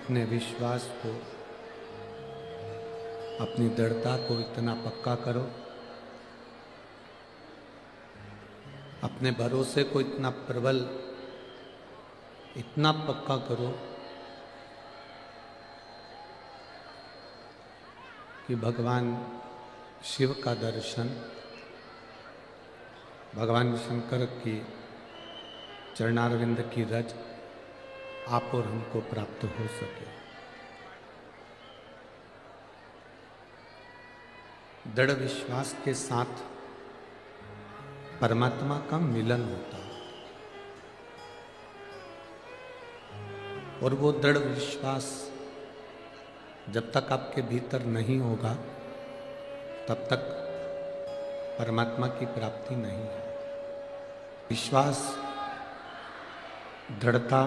अपने विश्वास को, अपनी दृढ़ता को इतना पक्का करो, अपने भरोसे को इतना प्रबल, इतना पक्का करो कि भगवान शिव का दर्शन, भगवान शंकर की चरणारविंद की रज आप और हमको प्राप्त हो सके। दृढ़ विश्वास के साथ परमात्मा का मिलन होता है और वो दृढ़ विश्वास जब तक आपके भीतर नहीं होगा तब तक परमात्मा की प्राप्ति नहीं है। विश्वास, दृढ़ता,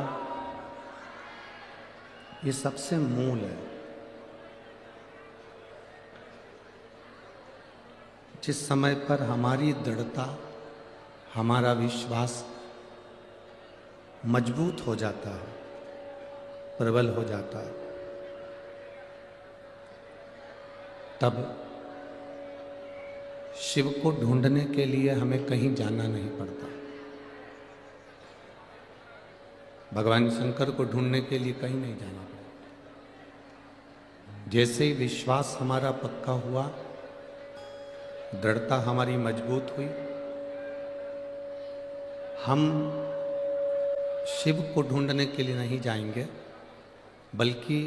ये सबसे मूल है। जिस समय पर हमारी दृढ़ता, हमारा विश्वास मजबूत हो जाता है, प्रबल हो जाता है, तब शिव को ढूंढने के लिए हमें कहीं जाना नहीं पड़ता। भगवान शंकर को ढूंढने के लिए कहीं नहीं जाना पड़ता। जैसे ही विश्वास हमारा पक्का हुआ, दृढ़ता हमारी मजबूत हुई, हम शिव को ढूंढने के लिए नहीं जाएंगे, बल्कि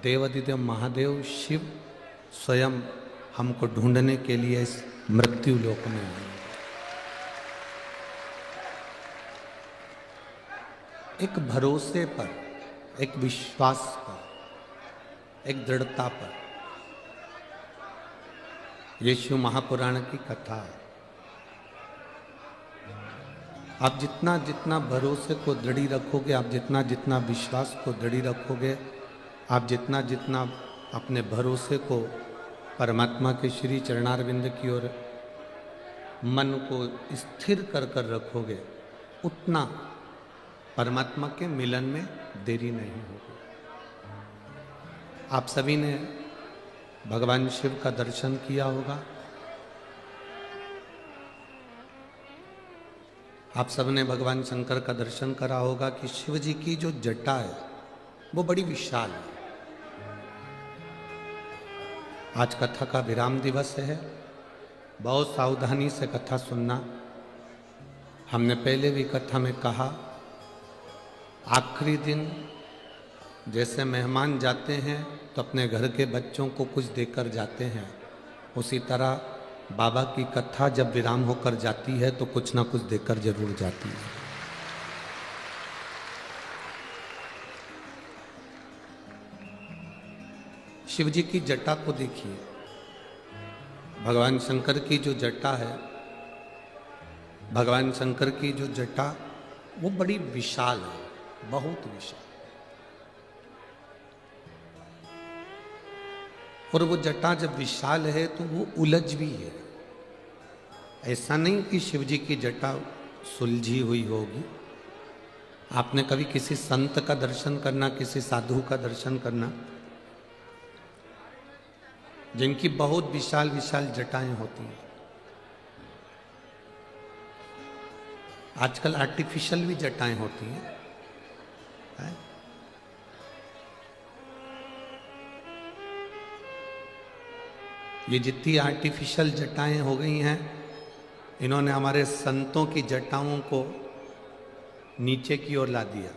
देवाधिदेव महादेव शिव स्वयं हमको ढूंढने के लिए इस मृत्यु लोक में आएंगे। एक भरोसे पर, एक विश्वास पर, एक दृढ़ता पर। ये शिव महापुराण की कथा है। आप जितना जितना भरोसे को दृढ़ी रखोगे, आप जितना जितना विश्वास को दृढ़ी रखोगे, आप जितना जितना अपने भरोसे को परमात्मा के श्री चरणारविंद की ओर मन को स्थिर कर कर रखोगे, उतना परमात्मा के मिलन में देरी नहीं होगी। आप सभी ने भगवान शिव का दर्शन किया होगा। आप सबने भगवान शंकर का दर्शन करा होगा कि शिव जी की जो जटा है वो बड़ी विशाल है। आज कथा का विराम दिवस है, बहुत सावधानी से कथा सुनना। हमने पहले भी कथा में कहा, आखिरी दिन जैसे मेहमान जाते हैं तो अपने घर के बच्चों को कुछ देकर जाते हैं, उसी तरह बाबा की कथा जब विराम होकर जाती है तो कुछ ना कुछ देकर जरूर जाती है। शिव जी की जटा को देखिए। भगवान शंकर की जो जटा है, भगवान शंकर की जो जटा वो बड़ी विशाल है, बहुत विशाल। और वो जटा जब विशाल है तो वो उलझ भी है। ऐसा नहीं कि शिव जी की जटा सुलझी हुई होगी। आपने कभी किसी संत का दर्शन करना, किसी साधु का दर्शन करना, जिनकी बहुत विशाल विशाल जटाएं होती हैं। आजकल आर्टिफिशियल भी जटाएं होती हैं, है? ये जितनी आर्टिफिशियल जटाएं हो गई हैं, इन्होंने हमारे संतों की जटाओं को नीचे की ओर ला दिया।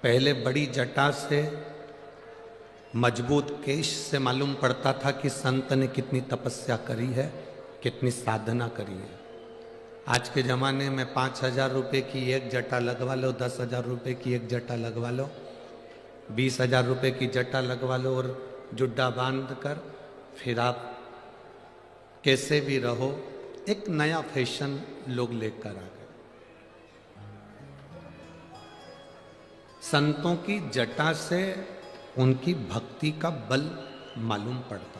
पहले बड़ी जटा से, मजबूत केश से मालूम पड़ता था कि संत ने कितनी तपस्या करी है, कितनी साधना करी है। आज के ज़माने में 5,000 रुपये की एक जटा लगवा लो, 10,000 रुपये की एक जटा लगवा लो, 20,000 रुपये की जटा लगवा लो और जुड्डा बांध कर फिर आप कैसे भी रहो। एक नया फैशन लोग लेकर आ गए। संतों की जटा से उनकी भक्ति का बल मालूम पड़ता।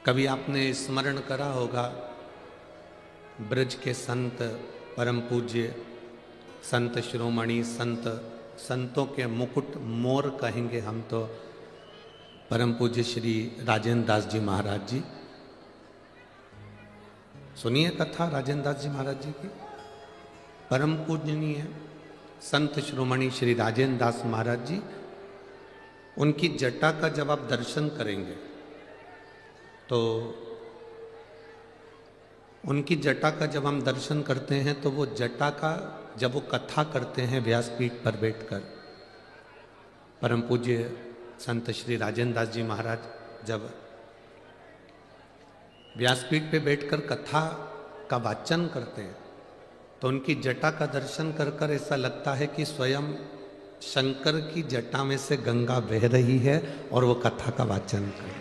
कभी आपने स्मरण करा होगा ब्रज के संत, परम पूज्य संत शिरोमणि संत, संतों के मुकुट मोर कहेंगे हम तो, परम पूज्य श्री राजेंद्र दास जी महाराज जी। सुनिए कथा राजेंद्र दास जी महाराज जी की। परम पूजनीय संत शिरोमणि श्री राजेंद्र दास महाराज जी, उनकी जटा का जब आप दर्शन करेंगे तो उनकी जटा का जब हम दर्शन करते हैं तो वो जटा का जब वो कथा करते हैं व्यासपीठ पर बैठकर, परम पूज्य संत श्री राजेंद्र दास जी महाराज जब व्यासपीठ पे बैठकर कथा का वाचन करते हैं तो उनकी जटा का दर्शन कर कर ऐसा लगता है कि स्वयं शंकर की जटा में से गंगा बह रही है और वो कथा का वाचन कर रही है।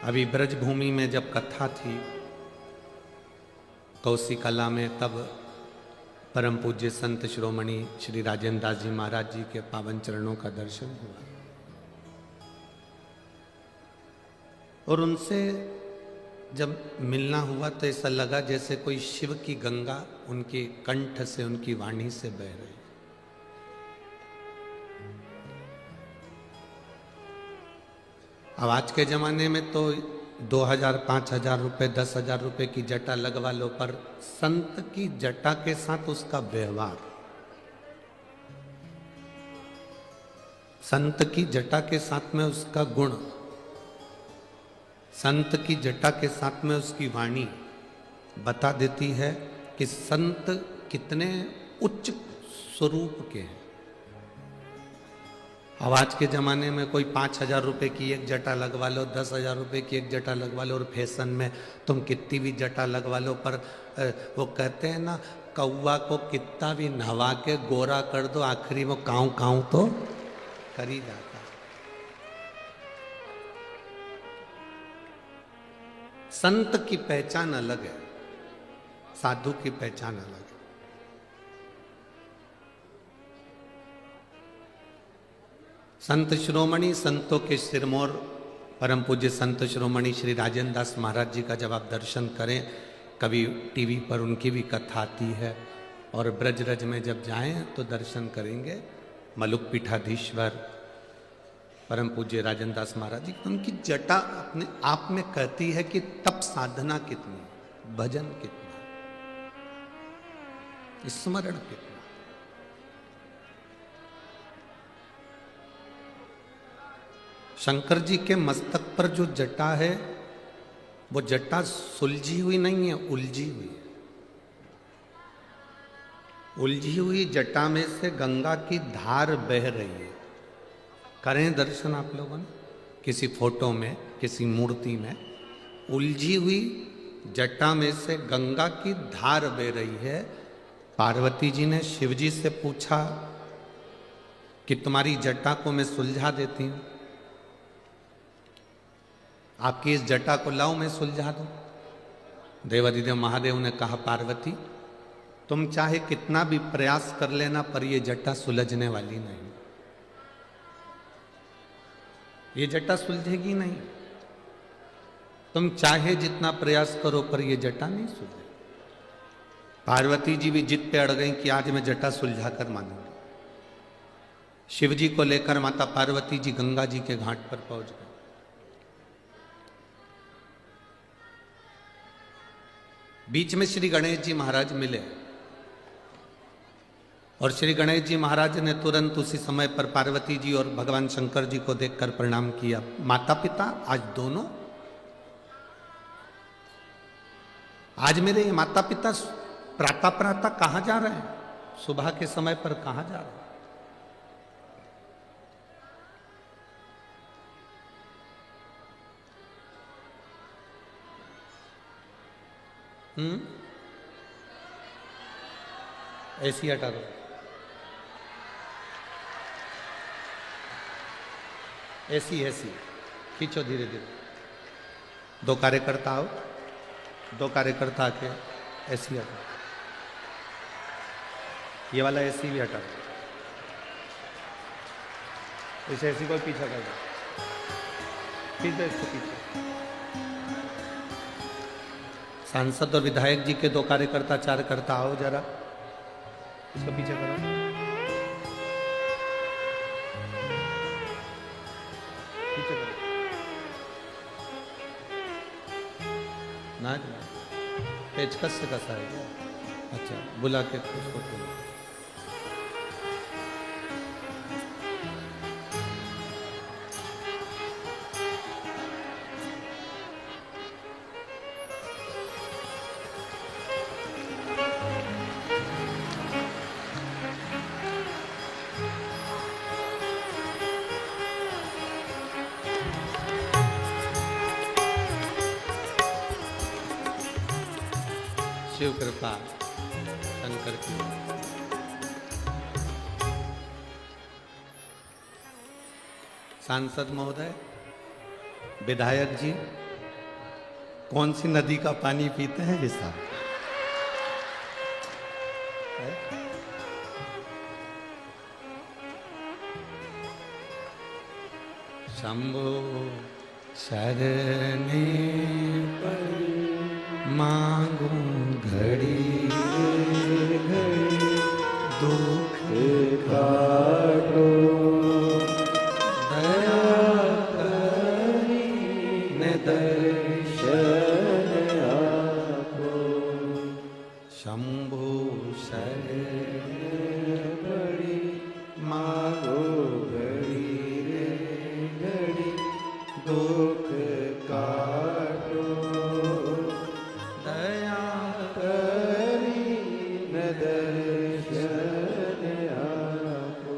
अभी ब्रजभूमि में जब कथा थी कौशिकला में, तब परम पूज्य संत शिरोमणि श्री राजेंद्र दास जी महाराज जी के पावन चरणों का दर्शन हुआ और उनसे जब मिलना हुआ तो ऐसा लगा जैसे कोई शिव की गंगा उनके कंठ से, उनकी वाणी से बह रही। अब आज के ज़माने में तो 2000, 5000 रुपये, 10,000 रुपये की जटा लगवा लो, पर संत की जटा के साथ उसका व्यवहार, संत की जटा के साथ में उसका गुण, संत की जटा के साथ में उसकी वाणी बता देती है कि संत कितने उच्च स्वरूप के हैं। अब आज के ज़माने में कोई 5,000 रुपये की एक जटा लगवा लो, 10,000 रुपये की एक जटा लगवा लो, और फैशन में तुम कितनी भी जटा लगवा लो, पर वो कहते हैं ना, कौवा को कितना भी नहवा के गोरा कर दो, आखिरी वो काऊ काऊ तो कर ही जाता। संत की पहचान अलग है, साधु की पहचान अलग है। संत शिरोमणि, संतों के सिरमौर परम पूज्य संत शिरोमणि श्री राजेंद्र दास महाराज जी का जब आप दर्शन करें, कभी टीवी पर उनकी भी कथा आती है, और ब्रज रज में जब जाएं तो दर्शन करेंगे मलुक पीठाधीश्वर परम पूज्य राजेंद्र दास महाराज जी। उनकी जटा अपने आप में कहती है कि तप साधना कितनी, भजन कितना, स्मरण कितना। शंकर जी के मस्तक पर जो जटा है वो जटा सुलझी हुई नहीं है, उलझी हुई है। उलझी हुई जटा में से गंगा की धार बह रही है। करें दर्शन आप लोगों ने किसी फोटो में, किसी मूर्ति में, उलझी हुई जटा में से गंगा की धार बह रही है। पार्वती जी ने शिव जी से पूछा कि तुम्हारी जटा को मैं सुलझा देती हूं, आपकी इस जटा को लाओ मैं सुलझा दूं। देवाधिदेव महादेव ने कहा, पार्वती तुम चाहे कितना भी प्रयास कर लेना, पर यह जटा सुलझने वाली नहीं, ये जटा सुलझेगी नहीं। तुम चाहे जितना प्रयास करो पर यह जटा नहीं सुलझे। पार्वती जी भी जिद पे अड़ गई कि आज मैं जटा सुलझा कर मानूंगी। शिव जी को लेकर माता पार्वती जी गंगा जी के घाट पर पहुंच गए। बीच में श्री गणेश जी महाराज मिले और श्री गणेश जी महाराज ने तुरंत उसी समय पर पार्वती जी और भगवान शंकर जी को देखकर प्रणाम किया। माता पिता, आज दोनों, आज मेरे ये माता पिता प्रातः प्रातः कहां जा रहे हैं, सुबह के समय पर कहां जा रहे हैं। ऐसी हटा दो, ऐसी ऐसी खींचो धीरे धीरे। दो कार्यकर्ता आओ, दो कार्यकर्ता आके ऐसी हटा, ये वाला ऐसी भी हटा दो, इसे ऐसी कोई पीछा कर दो। खींच दो इसको पीछे। सांसद और विधायक जी के दो कार्यकर्ता कार्यकर्ता आओ जरा, इसको पीछे करो। पीछे करो ना, पेचकस से कसा है क्या? अच्छा, बुला के उसको खोलो। शिव कृपा शंकर की। सांसद महोदय, विधायक जी, कौन सी नदी का पानी पीते हैं ये साहब? शंभो शरणे पर मांगू घड़ी घड़ी दुख काटो, दया करी ने दर्शन आपो। शंभो शरण बड़ी मांगो घड़ी रे घड़ी दुख काटो, दया करी न दर्शन आपो,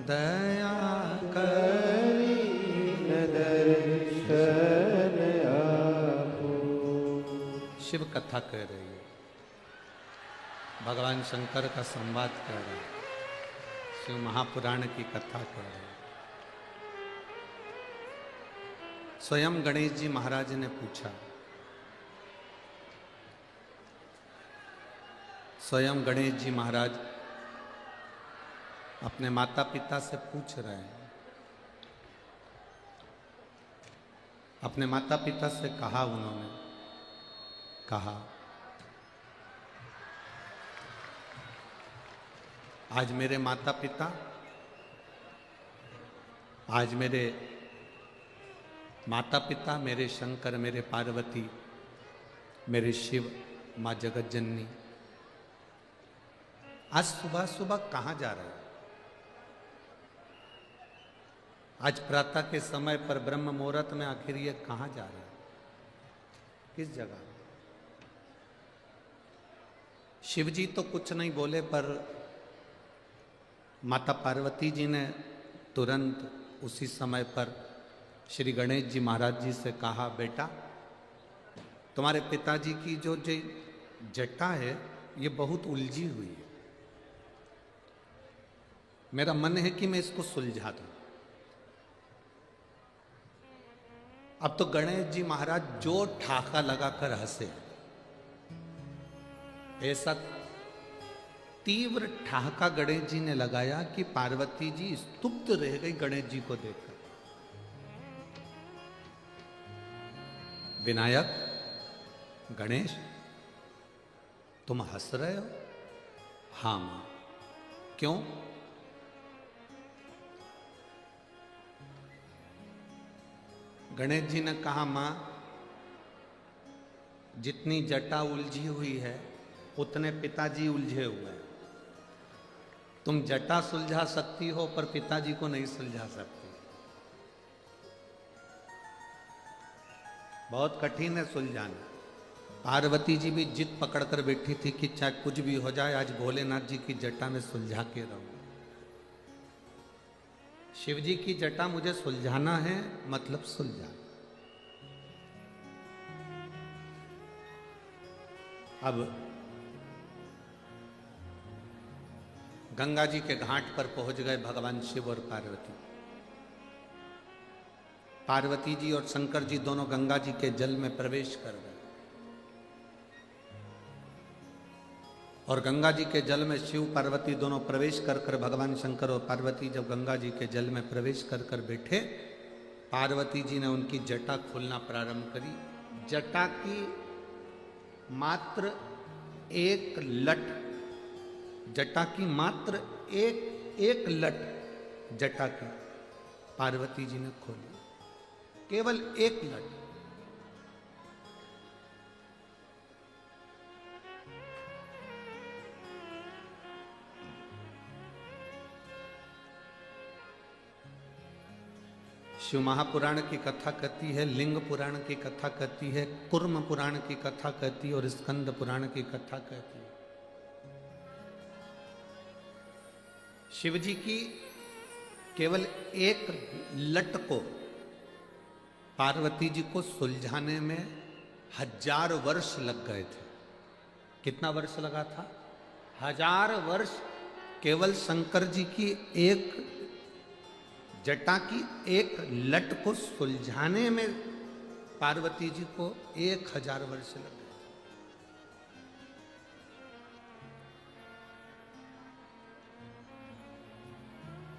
दया करी न दर्शन आपो। शिव कथा कह रही है, भगवान शंकर का संवाद कर रहे हैं, शिव महापुराण की कथा कह रहे हैं। स्वयं गणेश जी महाराज ने पूछा, स्वयं गणेश जी महाराज अपने माता पिता से पूछ रहे हैं, अपने माता पिता से कहा, उन्होंने कहा, आज मेरे माता पिता, आज मेरे माता पिता, मेरे शंकर, मेरे पार्वती, मेरे शिव, माँ जगत जननी, आज सुबह सुबह कहाँ जा रहे हैं? आज प्रातः के समय पर ब्रह्म मुहूर्त में आखिर ये कहाँ जा रहे हैं? किस जगह? शिव जी तो कुछ नहीं बोले, पर माता पार्वती जी ने तुरंत उसी समय पर श्री गणेश जी महाराज जी से कहा, बेटा तुम्हारे पिताजी की जो जटा है ये बहुत उलझी हुई है, मेरा मन है कि मैं इसको सुलझा दूं। अब तो गणेश जी महाराज जो ठाका लगाकर हंसे, ऐसा तीव्र ठहाका गणेश जी ने लगाया कि पार्वती जी स्तुब्ध रह गई गणेश जी को देखकर। विनायक, गणेश, तुम हंस रहे हो? हाँ मां। क्यों? गणेश जी ने कहा, मां, जितनी जटा उलझी हुई है उतने पिताजी उलझे हुए हैं। तुम जटा सुलझा सकती हो पर पिताजी को नहीं सुलझा सकती। बहुत कठिन है सुलझाना। पार्वती जी भी जिद पकड़कर बैठी थी कि चाहे कुछ भी हो जाए, आज भोलेनाथ जी की जटा में सुलझा के रहूं। शिव जी की जटा मुझे सुलझाना है, मतलब सुलझा। अब गंगा जी के घाट पर पहुंच गए भगवान शिव और पार्वती। पार्वती जी और शंकर जी दोनों गंगा जी के जल में प्रवेश कर गए और गंगा जी के जल में शिव पार्वती दोनों प्रवेश कर कर भगवान शंकर और पार्वती जब गंगा जी के जल में प्रवेश कर कर बैठे पार्वती जी ने उनकी जटा खोलना प्रारंभ करी। जटा की मात्र एक लट, जटा की मात्र एक लट जटा की पार्वती जी ने खोली, केवल एक लट। शिव महापुराण की कथा कहती है, लिंग पुराण की कथा कहती है, कुर्म पुराण की कथा कहती है और स्कंद पुराण की कथा कहती है। शिव जी की केवल एक लट को पार्वती जी को सुलझाने में 1000 वर्ष लग गए थे। कितना वर्ष लगा था? 1000 वर्ष केवल शंकर जी की एक जटा की एक लट को सुलझाने में पार्वती जी को 1000 वर्ष लग गए।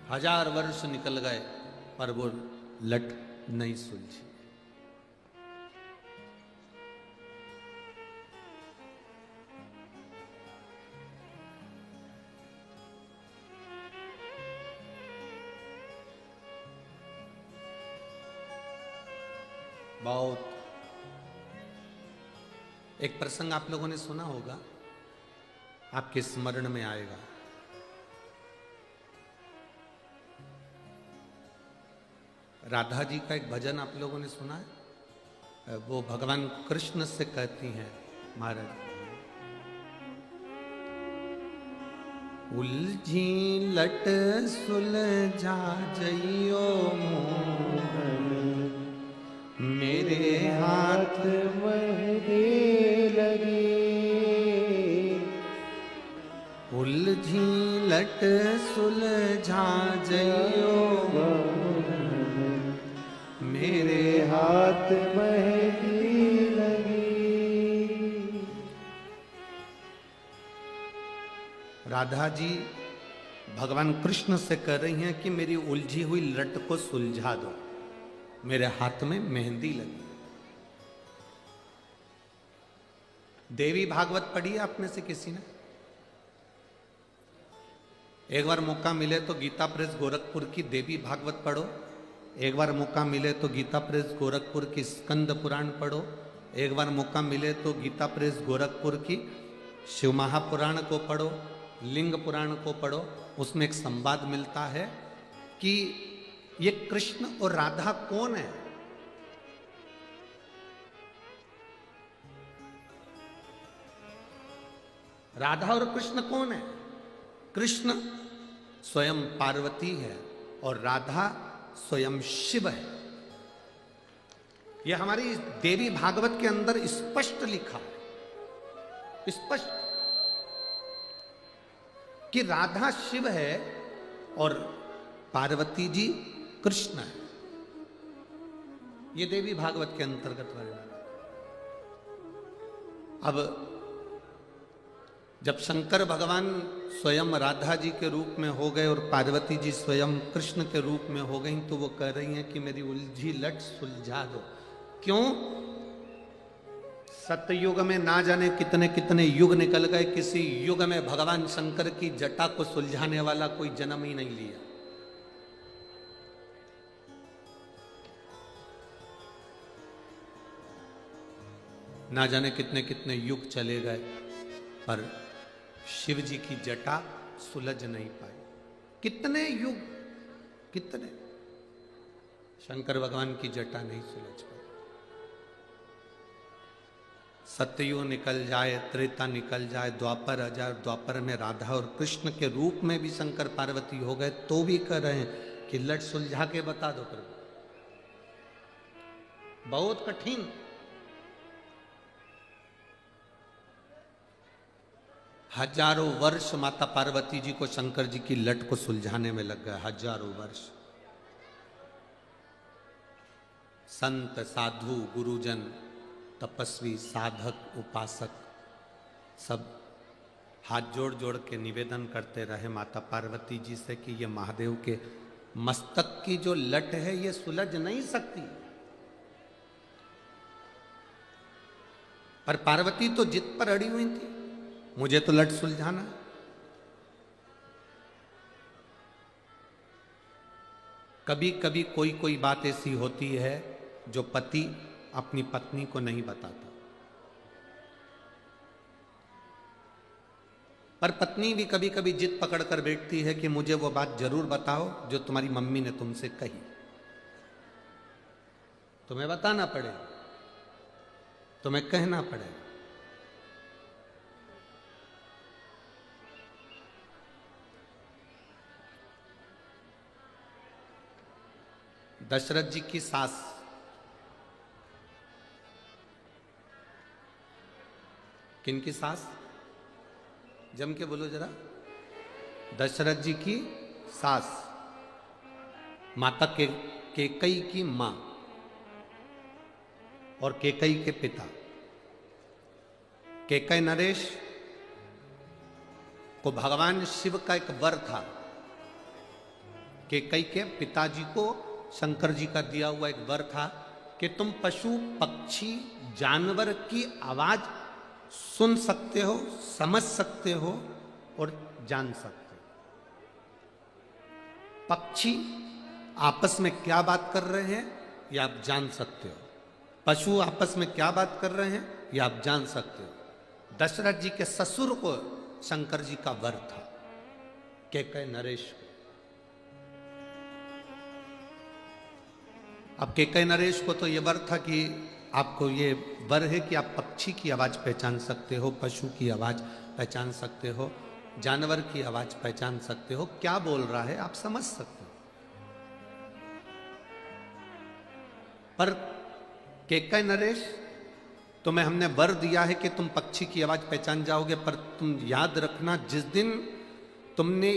1000 वर्ष निकल गए पर वो लट नहीं सुलझी। बहुत एक प्रसंग आप लोगों ने सुना होगा, आपके स्मरण में आएगा। राधा जी का एक भजन आप लोगों ने सुना है? वो भगवान कृष्ण से कहती हैं महाराज, उलझी लट सुलझा जइयो मोहन, मेरे हाथ मेहंदी लगी। उलझी लट सुलझा जइयो मेरे हाथ मेहंदी लगी। राधा जी भगवान कृष्ण से कह रही हैं कि मेरी उलझी हुई लट को सुलझा दो, मेरे हाथ में मेहंदी लगी। देवी भागवत पढ़ी है आप में से किसी ने? एक बार मौका मिले तो गीता प्रेस गोरखपुर की देवी भागवत पढ़ो, एक बार मौका मिले तो गीता प्रेस गोरखपुर की स्कंद पुराण पढ़ो, एक बार मौका मिले तो गीता प्रेस गोरखपुर की शिव महापुराण को पढ़ो, लिंग पुराण को पढ़ो। उसमें एक संवाद मिलता है कि ये कृष्ण और राधा कौन है। राधा और कृष्ण कौन है? कृष्ण स्वयं पार्वती है और राधा स्वयं शिव है। यह हमारी देवी भागवत के अंदर स्पष्ट लिखा है, स्पष्ट, कि राधा शिव है और पार्वती जी कृष्ण है। यह देवी भागवत के अंतर्गत वर्णन। अब जब शंकर भगवान स्वयं राधा जी के रूप में हो गए और पार्वती जी स्वयं कृष्ण के रूप में हो गई, तो वो कह रही हैं कि मेरी उलझी लट सुलझा दो। क्यों? सतयुग में ना जाने कितने कितने युग निकल गए, किसी युग में भगवान शंकर की जटा को सुलझाने वाला कोई जन्म ही नहीं लिया। ना जाने कितने कितने युग चले गए पर शिव जी की जटा सुलझ नहीं पाई। कितने युग, कितने, शंकर भगवान की जटा नहीं सुलझ पाई। सतयुग निकल जाए, त्रेता निकल जाए, द्वापर आ जाए, द्वापर में राधा और कृष्ण के रूप में भी शंकर पार्वती हो गए, तो भी कह रहे हैं कि लट सुलझा के बता दो प्रभु। बहुत कठिन। हजारों वर्ष माता पार्वती जी को शंकर जी की लट को सुलझाने में लग गए, हजारों वर्ष। संत, साधु, गुरुजन, तपस्वी, साधक, उपासक सब हाथ जोड़ जोड़ के निवेदन करते रहे माता पार्वती जी से कि ये महादेव के मस्तक की जो लट है ये सुलझ नहीं सकती। पर पार्वती तो जिद पर अड़ी हुई थी, मुझे तो लट सुलझाना है। कभी कभी कोई कोई बात ऐसी होती है जो पति अपनी पत्नी को नहीं बताता, पर पत्नी भी कभी कभी जिद पकड़ कर बैठती है कि मुझे वो बात जरूर बताओ जो तुम्हारी मम्मी ने तुमसे कही, तुम्हें बताना पड़ेगा, तुम्हें कहना पड़ेगा। दशरथ जी की सास, किनकी सास? जम के बोलो जरा। दशरथ जी की सास, माता केकई की मां और केकई के पिता। केकई नरेश को भगवान शिव का एक वर था। केकई के पिताजी को शंकर जी का दिया हुआ एक वर था कि तुम पशु पक्षी जानवर की आवाज सुन सकते हो, समझ सकते हो और जान सकते हो। पक्षी आपस में क्या बात कर रहे हैं ये आप जान सकते हो, पशु आपस में क्या बात कर रहे हैं ये आप जान सकते हो। दशरथ जी के ससुर को शंकर जी का वर था, केकई नरेश को। अब केकई नरेश को तो ये वर था कि आपको ये वर है कि आप पक्षी की आवाज पहचान सकते हो, पशु की आवाज पहचान सकते हो, जानवर की आवाज पहचान सकते हो, क्या बोल रहा है आप समझ सकते हो। पर केकई नरेश, तुम्हें हमने वर दिया है कि तुम पक्षी की आवाज पहचान जाओगे, पर तुम याद रखना जिस दिन तुमने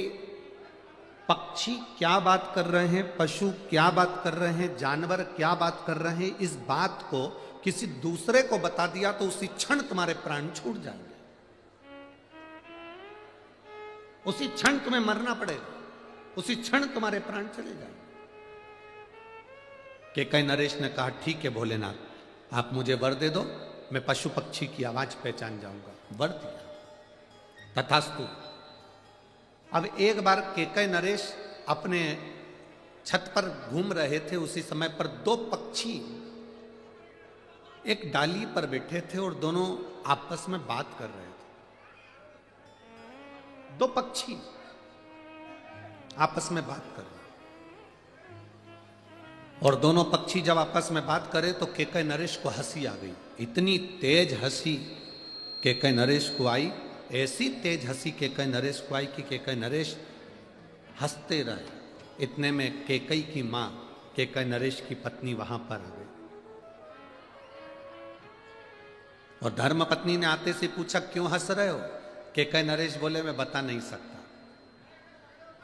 पक्षी क्या बात कर रहे हैं, पशु क्या बात कर रहे हैं, जानवर क्या बात कर रहे हैं, इस बात को किसी दूसरे को बता दिया तो उसी क्षण तुम्हारे प्राण छूट जाएंगे, उसी क्षण तुम्हें मरना पड़ेगा, उसी क्षण तुम्हारे प्राण चले जाएंगे। केकई नरेश ने कहा ठीक है भोलेनाथ, आप मुझे वर दे दो, मैं पशु पक्षी की आवाज पहचान जाऊंगा। वर दिया, तथास्तु। अब एक बार केकई नरेश अपने छत पर घूम रहे थे, उसी समय पर दो पक्षी एक डाली पर बैठे थे और दोनों आपस में बात कर रहे थे। दो पक्षी आपस में बात कर रहे, और दोनों पक्षी जब आपस में बात करे तो केकई नरेश को हंसी आ गई। इतनी तेज हंसी केकई नरेश को आई, ऐसी तेज हंसी केकई नरेश को आई कि केकई नरेश हंसते रहे। इतने में केकई की मां, केकई नरेश की पत्नी वहां पर आ गई और धर्म पत्नी ने आते से पूछा क्यों हंस रहे हो? केकई नरेश बोले मैं बता नहीं सकता।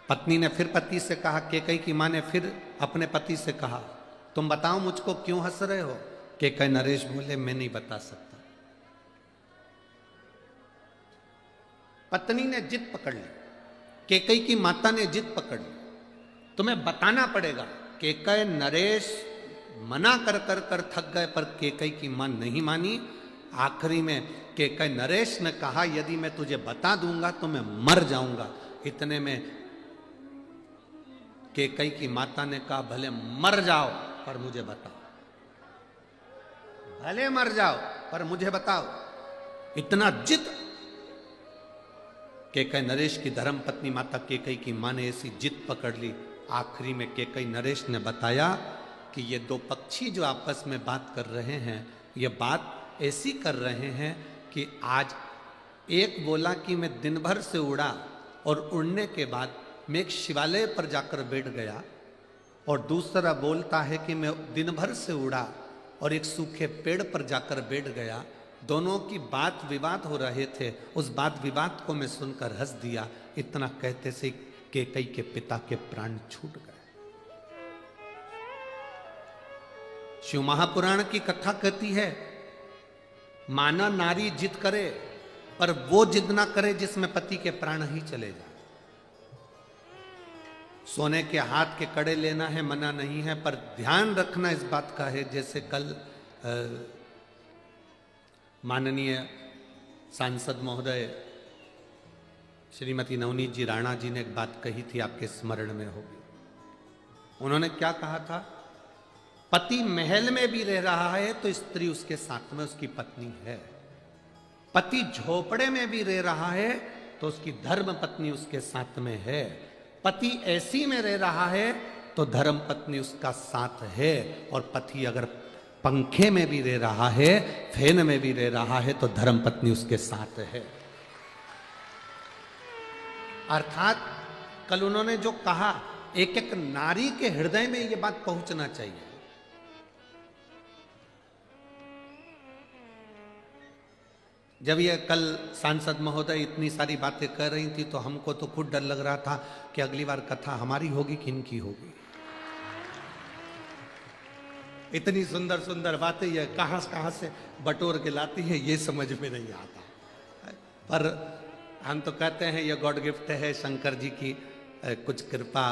पत्नी ने फिर पति से कहा, केकई की मां ने फिर अपने पति से कहा तुम बताओ मुझको क्यों हंस रहे हो? केकई नरेश बोले मैं नहीं बता सकता। पत्नी ने जिद पकड़ ली, केकई की माता ने जिद पकड़ ली, तुम्हें बताना पड़ेगा। केकई नरेश मना कर कर कर थक गए, पर केकई की मां नहीं मानी। आखिरी में केकई नरेश ने कहा यदि मैं तुझे बता दूंगा तो मैं मर जाऊंगा। इतने में केकई की माता ने कहा भले मर जाओ पर मुझे बताओ, भले मर जाओ पर मुझे बताओ। इतना जिद केकई नरेश की धर्म पत्नी माता केकई की मां ने ऐसी जिद पकड़ ली। आखिरी में केकई नरेश ने बताया कि ये दो पक्षी जो आपस में बात कर रहे हैं, ये बात ऐसी कर रहे हैं कि आज एक बोला कि मैं दिन भर से उड़ा और उड़ने के बाद मैं एक शिवालय पर जाकर बैठ गया, और दूसरा बोलता है कि मैं दिन भर से उड़ा और एक सूखे पेड़ पर जाकर बैठ गया। दोनों की बात विवाद हो रहे थे, उस बात विवाद को मैं सुनकर हंस दिया। इतना कहते से केकई के पिता के प्राण छूट गए। शिव महापुराण की कथा कहती है माना नारी जिद करे पर वो जिद ना करे जिसमें पति के प्राण ही चले जाए। सोने के हाथ के कड़े लेना है मना नहीं है, पर ध्यान रखना इस बात का है, जैसे कल माननीय सांसद महोदय श्रीमती नवनीत जी राणा जी ने एक बात कही थी, आपके स्मरण में होगी। उन्होंने क्या कहा था? पति महल में भी रह रहा है तो स्त्री उसके साथ में उसकी पत्नी है, पति झोपड़े में भी रह रहा है तो उसकी धर्म पत्नी उसके साथ में है, पति ऐसी में रह रहा है तो धर्म पत्नी उसका साथ है, और पति अगर पंखे में भी रह रहा है, फैन में भी रह रहा है तो धर्म पत्नी उसके साथ है। अर्थात कल उन्होंने जो कहा, एक एक नारी के हृदय में यह बात पहुंचना चाहिए। जब ये कल सांसद महोदय इतनी सारी बातें कर रही थी तो हमको तो खुद डर लग रहा था कि अगली बार कथा हमारी होगी कि इनकी होगी। इतनी सुंदर सुंदर बातें ये कहां से बटोर के लाती है, ये समझ में नहीं आता। पर हम तो कहते हैं ये गॉड गिफ्ट है, शंकर जी की कुछ कृपा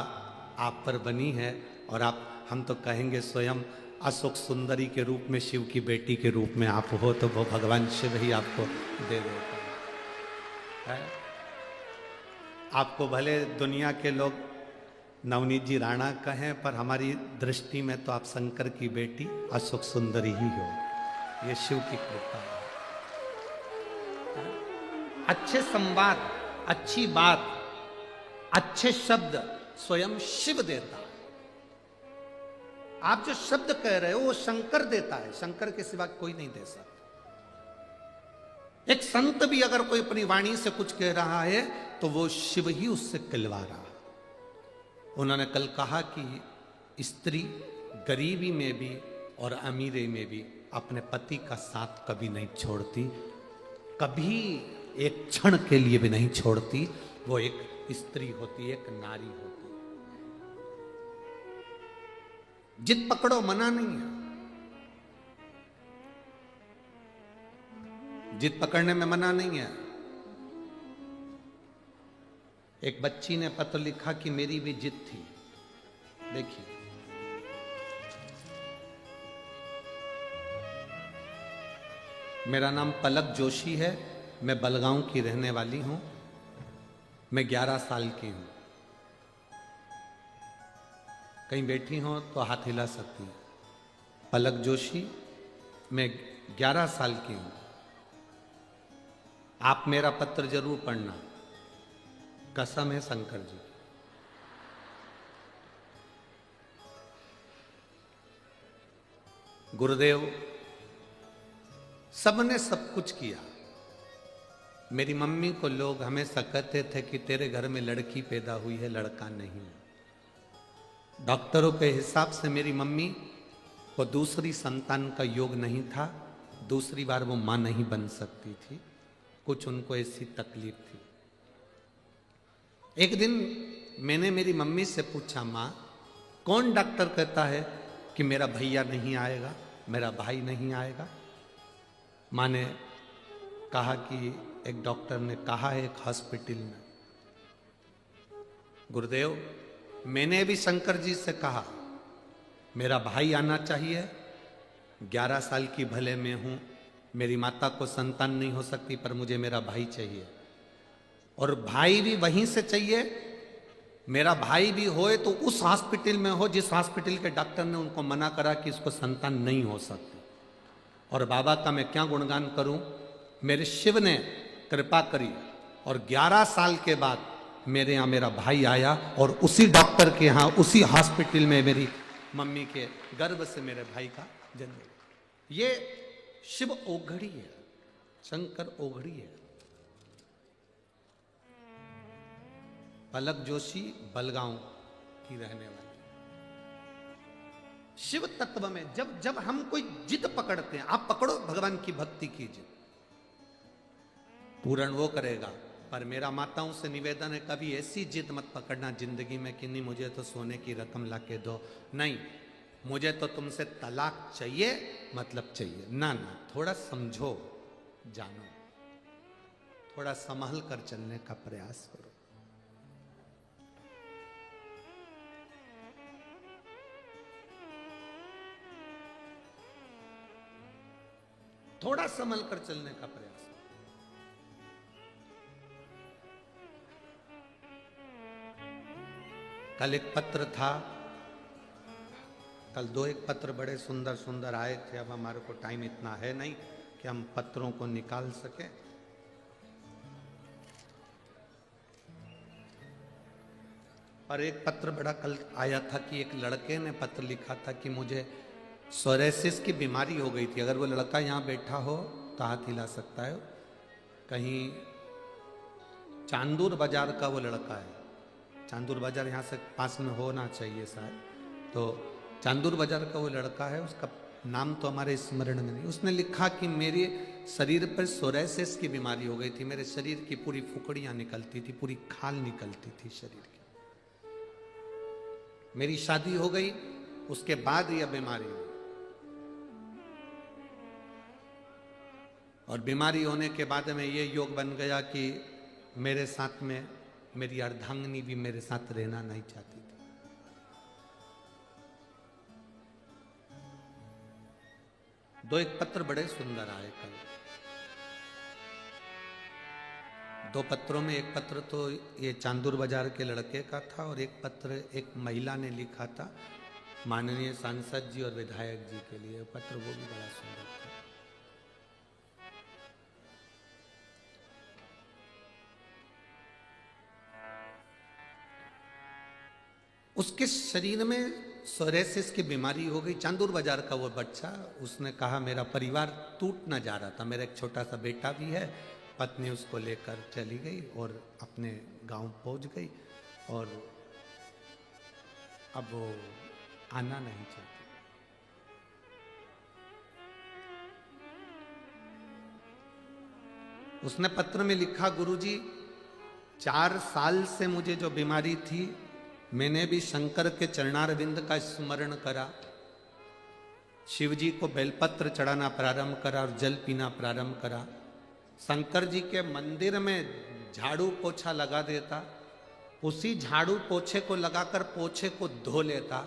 आप पर बनी है, और हम तो कहेंगे स्वयं अशोक सुंदरी के रूप में, शिव की बेटी के रूप में आप हो, तो वो भगवान शिव ही आपको दे देता है। आपको भले दुनिया के लोग नवनीत जी राणा कहें, पर हमारी दृष्टि में तो आप शंकर की बेटी अशोक सुंदरी ही हो। ये शिव की कृपा है। अच्छे संवाद, अच्छी बात, अच्छे शब्द स्वयं शिव देता है। आप जो शब्द कह रहे हो वो शंकर देता है, शंकर के सिवा कोई नहीं दे सकता। एक संत भी अगर कोई अपनी वाणी से कुछ कह रहा है तो वो शिव ही उससे कहलवा रहा है। उन्होंने कल कहा कि स्त्री गरीबी में भी और अमीरी में भी अपने पति का साथ कभी नहीं छोड़ती, कभी एक क्षण के लिए भी नहीं छोड़ती। वो एक स्त्री होती, एक नारी होती। जिद पकड़ो, मना नहीं है, जिद पकड़ने में मना नहीं है। एक बच्ची ने पत्र लिखा कि मेरी भी जिद थी। देखिए, मेरा नाम पलक जोशी है, मैं बलगांव की रहने वाली हूं, मैं 11 साल की हूं। कहीं बैठी हो तो हाथ हिला सकती हूं। पलक जोशी, मैं 11 साल की हूं। आप मेरा पत्र जरूर पढ़ना, कसम है शंकर जी। गुरुदेव, सबने सब कुछ किया। मेरी मम्मी को लोग हमेशा कहते थे कि तेरे घर में लड़की पैदा हुई है, लड़का नहीं। डॉक्टरों के हिसाब से मेरी मम्मी को दूसरी संतान का योग नहीं था, दूसरी बार वो मां नहीं बन सकती थी, कुछ उनको ऐसी तकलीफ थी। एक दिन मैंने मेरी मम्मी से पूछा, मां, कौन डॉक्टर कहता है कि मेरा भैया नहीं आएगा, मेरा भाई नहीं आएगा? मां ने कहा कि एक डॉक्टर ने कहा है एक हॉस्पिटल में। गुरुदेव, मैंने भी शंकर जी से कहा मेरा भाई आना चाहिए। 11 साल की भले मैं हूं, मेरी माता को संतान नहीं हो सकती, पर मुझे मेरा भाई चाहिए, और भाई भी वहीं से चाहिए। मेरा भाई भी होए तो उस हॉस्पिटल में हो जिस हॉस्पिटल के डॉक्टर ने उनको मना करा कि इसको संतान नहीं हो सकती। और बाबा का मैं क्या गुणगान करूं, मेरे शिव ने कृपा करी और 11 साल के बाद मेरे यहाँ मेरा भाई आया, और उसी डॉक्टर के यहाँ उसी हॉस्पिटल में मेरी मम्मी के गर्भ से मेरे भाई का जन्म हुआ। ये शिव ओघड़ी है, शंकर ओघड़ी है। पलक जोशी बलगांव की रहने वाली। शिव तत्व में जब जब हम कोई जिद पकड़ते हैं, आप पकड़ो भगवान की भक्ति की जिद, पूर्ण वो करेगा। पर मेरा माताओं से निवेदन है, कभी ऐसी जिद मत पकड़ना जिंदगी में कि नहीं मुझे तो सोने की रकम ला के दो, नहीं मुझे तो तुमसे तलाक चाहिए, मतलब चाहिए। ना ना, थोड़ा समझो, जानो, थोड़ा संभल कर चलने का प्रयास करो। थोड़ा संभल कर चलने का प्रयास। कल एक पत्र था, कल दो एक पत्र बड़े सुंदर सुंदर आए थे। अब हमारे को टाइम इतना है नहीं कि हम पत्रों को निकाल सके। और एक पत्र बड़ा कल आया था कि एक लड़के ने पत्र लिखा था कि मुझे सोरेसिस की बीमारी हो गई थी। अगर वो लड़का यहाँ बैठा हो तो हाथ हिला सकता है। कहीं चांदूर बाजार का वो लड़का है। चांदूर बाजार यहाँ से पास में होना चाहिए शायद। तो चांदूर बाजार का वो लड़का है, उसका नाम तो हमारे स्मरण में नहीं। उसने लिखा कि मेरे शरीर पर सोरेसिस की बीमारी हो गई थी। मेरे शरीर की पूरी फुकड़ियाँ निकलती थी, पूरी खाल निकलती थी शरीर की। मेरी शादी हो गई, उसके बाद यह बीमारी हुई। और बीमारी होने के बाद में ये योग बन गया कि मेरे साथ में मेरी अर्धांगिनी भी मेरे साथ रहना नहीं चाहती थी। दो एक पत्र बड़े सुंदर आए कल। दो पत्रों में एक पत्र तो ये चांदूर बाजार के लड़के का था और एक पत्र एक महिला ने लिखा था माननीय सांसद जी और विधायक जी के लिए। पत्र वो भी बड़ा सुंदर था। उसके शरीर में सोरेसिस की बीमारी हो गई। चांदूर बाजार का वो बच्चा, उसने कहा मेरा परिवार टूट ना जा रहा था। मेरा एक छोटा सा बेटा भी है। पत्नी उसको लेकर चली गई और अपने गांव पहुंच गई और अब वो आना नहीं चाहती। उसने पत्र में लिखा, गुरुजी 4 साल से मुझे जो बीमारी थी, मैंने भी शंकर के चरणारविंद का स्मरण करा, शिव जी को बेलपत्र चढ़ाना प्रारंभ करा और जल पीना प्रारंभ करा। शंकर जी के मंदिर में झाड़ू पोछा लगा देता, उसी झाड़ू पोछे को लगाकर पोछे को धो लेता,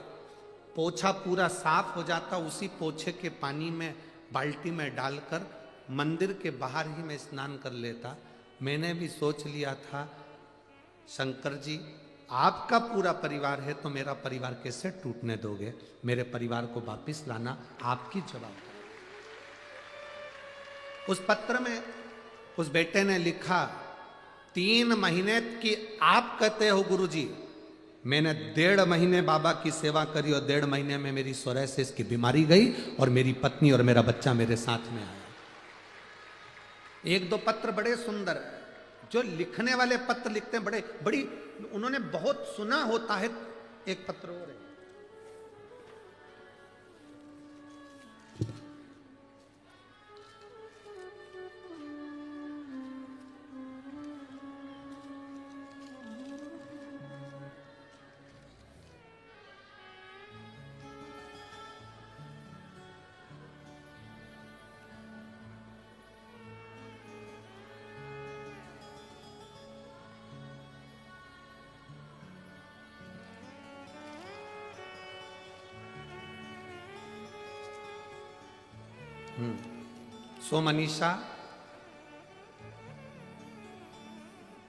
पोछा पूरा साफ हो जाता, उसी पोछे के पानी में बाल्टी में डालकर मंदिर के बाहर ही मैं स्नान कर लेता। मैंने भी सोच लिया था शंकर जी आपका पूरा परिवार है तो मेरा परिवार कैसे टूटने दोगे? मेरे परिवार को वापिस लाना आपकी जवाबदारी। उस पत्र में उस बेटे ने लिखा, 3 महीने की आप कहते हो गुरुजी, मैंने 1.5 महीने बाबा की सेवा करी और 1.5 महीने में मेरी सोरेसिस की बीमारी गई और मेरी पत्नी और मेरा बच्चा मेरे साथ में आया। एक दो पत्र बड़े सुंदर, जो लिखने वाले पत्र लिखते हैं बड़ी उन्होंने बहुत सुना होता है। एक पत्र और है, सो मनीषा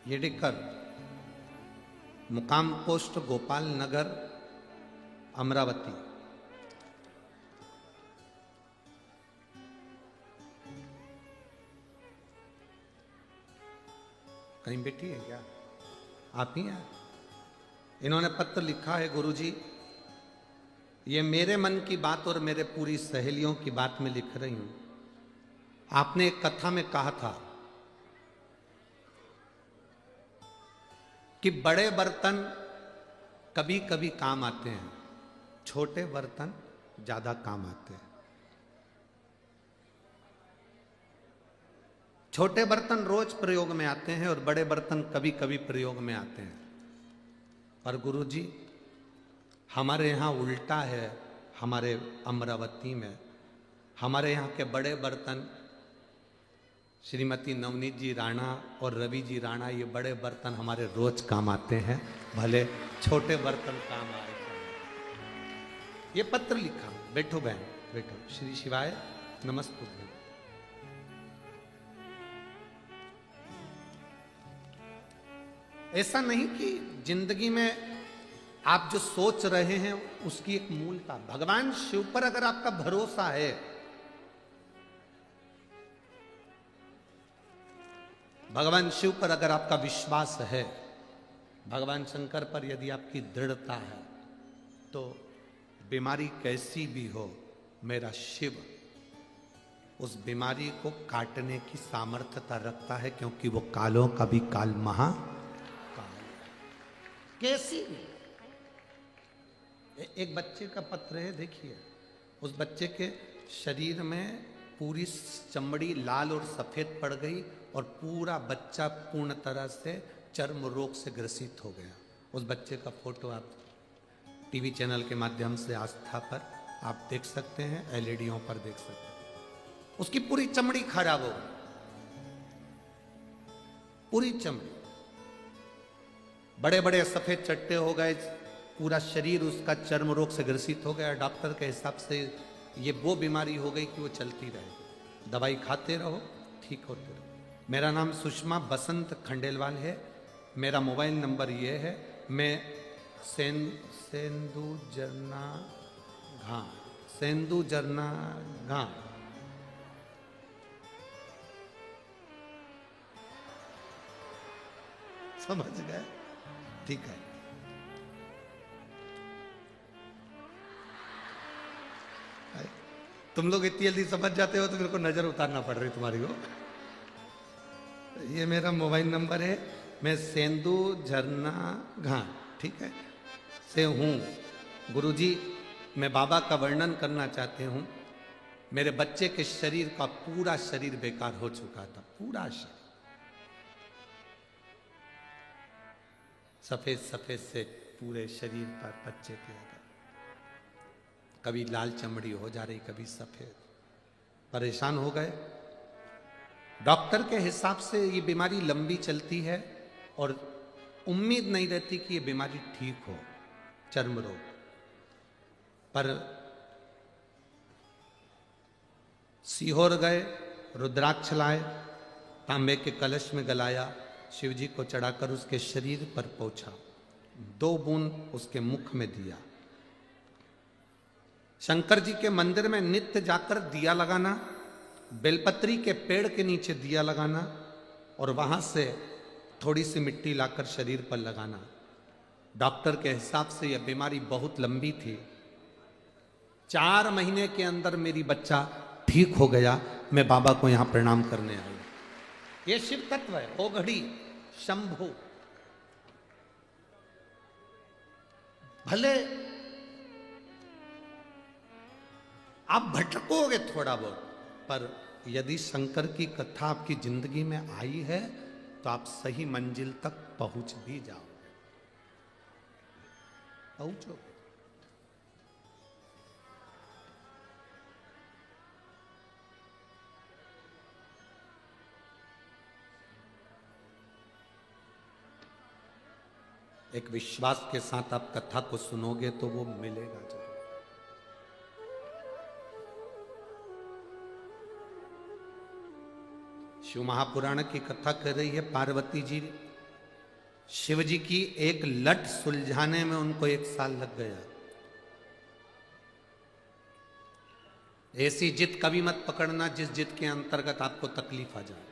येडेकर, मुकाम पोस्ट गोपाल नगर, अमरावती। कहीं बैठी है क्या? आप ही हैं? इन्होंने पत्र लिखा है, गुरुजी ये मेरे मन की बात और मेरे पूरी सहेलियों की बात में लिख रही हूं। आपने एक कथा में कहा था कि बड़े बर्तन कभी कभी काम आते हैं, छोटे बर्तन ज्यादा काम आते हैं। छोटे बर्तन रोज प्रयोग में आते हैं और बड़े बर्तन कभी कभी प्रयोग में आते हैं। पर गुरुजी हमारे यहाँ उल्टा है। हमारे अमरावती में हमारे यहाँ के बड़े बर्तन, श्रीमती नवनीत जी राणा और रवि जी राणा, ये बड़े बर्तन हमारे रोज काम आते हैं, भले छोटे बर्तन काम आए। ये पत्र लिखा, बैठो बहन बैठो। श्री शिवाय नमस्ते। ऐसा नहीं कि जिंदगी में आप जो सोच रहे हैं उसकी एक मूलता, भगवान शिव पर अगर आपका भरोसा है, भगवान शिव पर अगर आपका विश्वास है, भगवान शंकर पर यदि आपकी दृढ़ता है, तो बीमारी कैसी भी हो, मेरा शिव उस बीमारी को काटने की सामर्थ्यता रखता है, क्योंकि वो कालों का भी काल महाकाल है। कैसी भी। एक बच्चे का पत्र है, देखिए, उस बच्चे के शरीर में पूरी चमड़ी लाल और सफेद पड़ गई और पूरा बच्चा पूर्ण तरह से चर्म रोग से ग्रसित हो गया। उस बच्चे का फोटो आप टीवी चैनल के माध्यम से आस्था पर आप देख सकते हैं, एलईडीओं पर देख सकते हैं। उसकी पूरी चमड़ी खराब हो गई, पूरी चमड़ी, बड़े बड़े सफेद चट्टे हो गए, पूरा शरीर उसका चर्म रोग से ग्रसित हो गया। डॉक्टर के हिसाब से ये वो बीमारी हो गई कि वो चलती रहेगी, दवाई खाते रहो ठीक होते रहो। मेरा नाम सुषमा बसंत खंडेलवाल है, मेरा मोबाइल नंबर ये है। मैं सेंदू जरना घाट समझ गए? ठीक है। तुम लोग इतनी जल्दी समझ जाते हो तो मेरे को नजर उतारना पड़ रही तुम्हारी को। ये मेरा मोबाइल नंबर है। मैं सेंदू झरना घाट, ठीक है, से हूँ। गुरुजी, मैं बाबा का वर्णन करना चाहती हूँ। मेरे बच्चे के शरीर का पूरा शरीर बेकार हो चुका था, पूरा शरीर सफेद सफेद से पूरे शरीर पर बच्चे के अंदर कभी लाल चमड़ी हो जा रही, कभी सफेद। परेशान हो गए। डॉक्टर के हिसाब से ये बीमारी लंबी चलती है और उम्मीद नहीं रहती कि ये बीमारी ठीक हो, चर्म रोग। पर सीहोर गए, रुद्राक्ष लाए, तांबे के कलश में गलाया, शिव जी को चढ़ाकर उसके शरीर पर पोंछा, 2 बूंद उसके मुख में दिया। शंकर जी के मंदिर में नित्य जाकर दिया लगाना, बेलपत्री के पेड़ के नीचे दिया लगाना और वहां से थोड़ी सी मिट्टी लाकर शरीर पर लगाना। डॉक्टर के हिसाब से यह बीमारी बहुत लंबी थी। 4 महीने के अंदर मेरी बच्चा ठीक हो गया। मैं बाबा को यहां प्रणाम करने आई। ये शिव तत्व है, ओ घड़ी शंभु। भले आप भटकोगे थोड़ा बहुत, पर यदि शंकर की कथा आपकी जिंदगी में आई है तो आप सही मंजिल तक पहुंच भी जाओगे, पहुंचोगे। एक विश्वास के साथ आप कथा को सुनोगे तो वो मिलेगा जरूर। शिव महापुराण की कथा कर रही है पार्वती जी। शिव जी की एक लट सुलझाने में उनको 1 साल लग गया। ऐसी जिद कभी मत पकड़ना जिस जिद के अंतर्गत आपको तकलीफ आ जाए,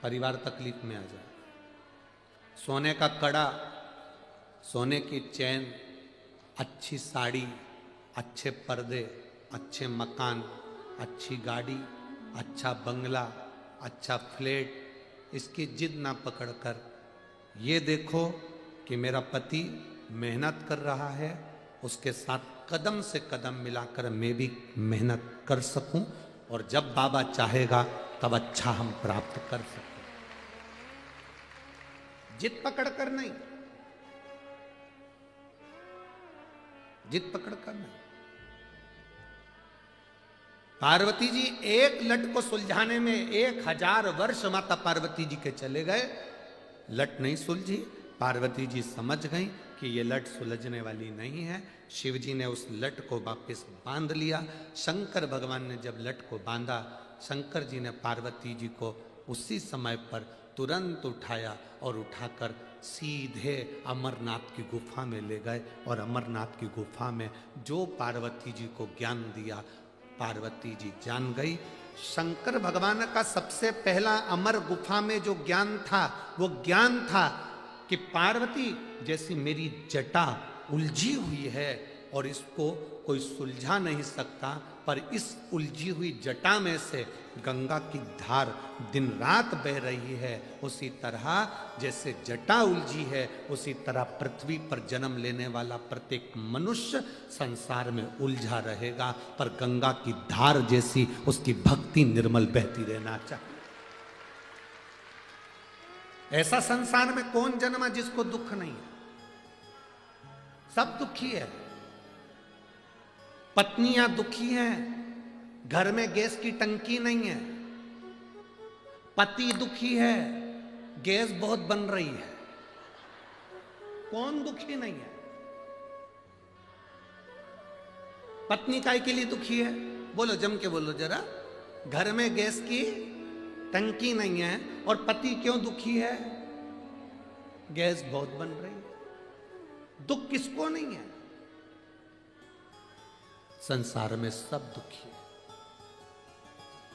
परिवार तकलीफ में आ जाए। सोने का कड़ा, सोने की चैन, अच्छी साड़ी, अच्छे पर्दे, अच्छे मकान, अच्छी गाड़ी, अच्छा बंगला, अच्छा फ्लैट, इसकी जिद ना पकड़कर ये देखो कि मेरा पति मेहनत कर रहा है, उसके साथ कदम से कदम मिलाकर मैं भी मेहनत कर सकूं और जब बाबा चाहेगा तब अच्छा हम प्राप्त कर सकते। जिद पकड़कर नहीं, जिद पकड़कर नहीं। पार्वती जी एक लट को सुलझाने में 1000 वर्ष माता पार्वती जी के चले गए, लट नहीं सुलझी। पार्वती जी समझ गई कि ये लट सुलझने वाली नहीं है। शिव जी ने उस लट को वापस बांध लिया। शंकर भगवान ने जब लट को बांधा, शंकर जी ने पार्वती जी को उसी समय पर तुरंत उठाया और उठाकर सीधे अमरनाथ की गुफा में ले गए। और अमरनाथ की गुफा में जो पार्वती जी को ज्ञान दिया, पार्वती जी जान गई। शंकर भगवान का सबसे पहला अमर गुफा में जो ज्ञान था, वो ज्ञान था कि पार्वती जैसी मेरी जटा उलझी हुई है और इसको कोई सुलझा नहीं सकता, पर इस उलझी हुई जटा में से गंगा की धार दिन रात बह रही है। उसी तरह जैसे जटा उलझी है, उसी तरह पृथ्वी पर जन्म लेने वाला प्रत्येक मनुष्य संसार में उलझा रहेगा, पर गंगा की धार जैसी उसकी भक्ति निर्मल बहती रहना चाहिए। ऐसा संसार में कौन जन्मा जिसको दुख नहीं है? सब दुखी है। पत्नियां दुखी हैं, घर में गैस की टंकी नहीं है। पति दुखी है, गैस बहुत बन रही है। कौन दुखी नहीं है? पत्नी काय के लिए दुखी है? बोलो, जम के बोलो जरा। घर में गैस की टंकी नहीं है। और पति क्यों दुखी है? गैस बहुत बन रही है। दुख किसको नहीं है? संसार में सब दुखी है।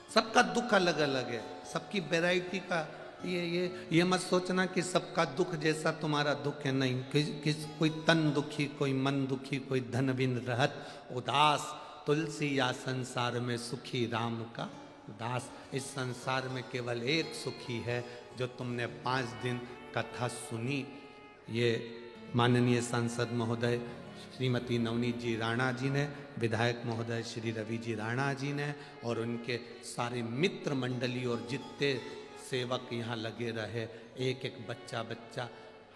सबका दुख अलग अलग है, सबकी वैरायटी का। ये मत सोचना कि सबका दुख जैसा तुम्हारा दुख है। नहीं, कोई तन दुखी, कोई मन दुखी, कोई धन बिन रहत उदास, तुलसी या संसार में सुखी राम का दास। इस संसार में केवल एक सुखी है, जो तुमने 5 दिन कथा सुनी। ये माननीय सांसद महोदय श्रीमती नवनीत जी राणा जी ने, विधायक महोदय श्री रवि जी राणा जी ने, और उनके सारे मित्र मंडली और जितने सेवक यहाँ लगे रहे। एक एक बच्चा बच्चा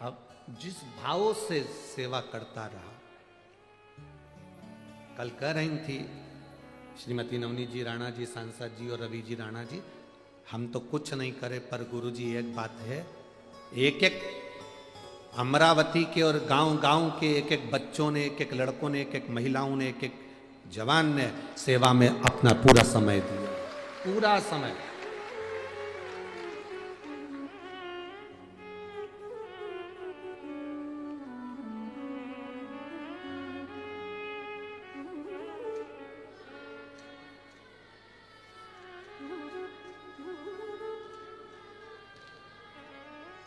अब जिस भाव से सेवा करता रहा। कल कह रही थी श्रीमती नवनीत जी राणा जी, सांसद जी और रवि जी राणा जी, हम तो कुछ नहीं करे, पर गुरु जी एक बात है, एक एक अमरावती के और गांव गांव के एक एक बच्चों ने, एक एक लड़कों ने, एक एक महिलाओं ने, एक एक जवान ने सेवा में अपना पूरा समय दिया। पूरा समय।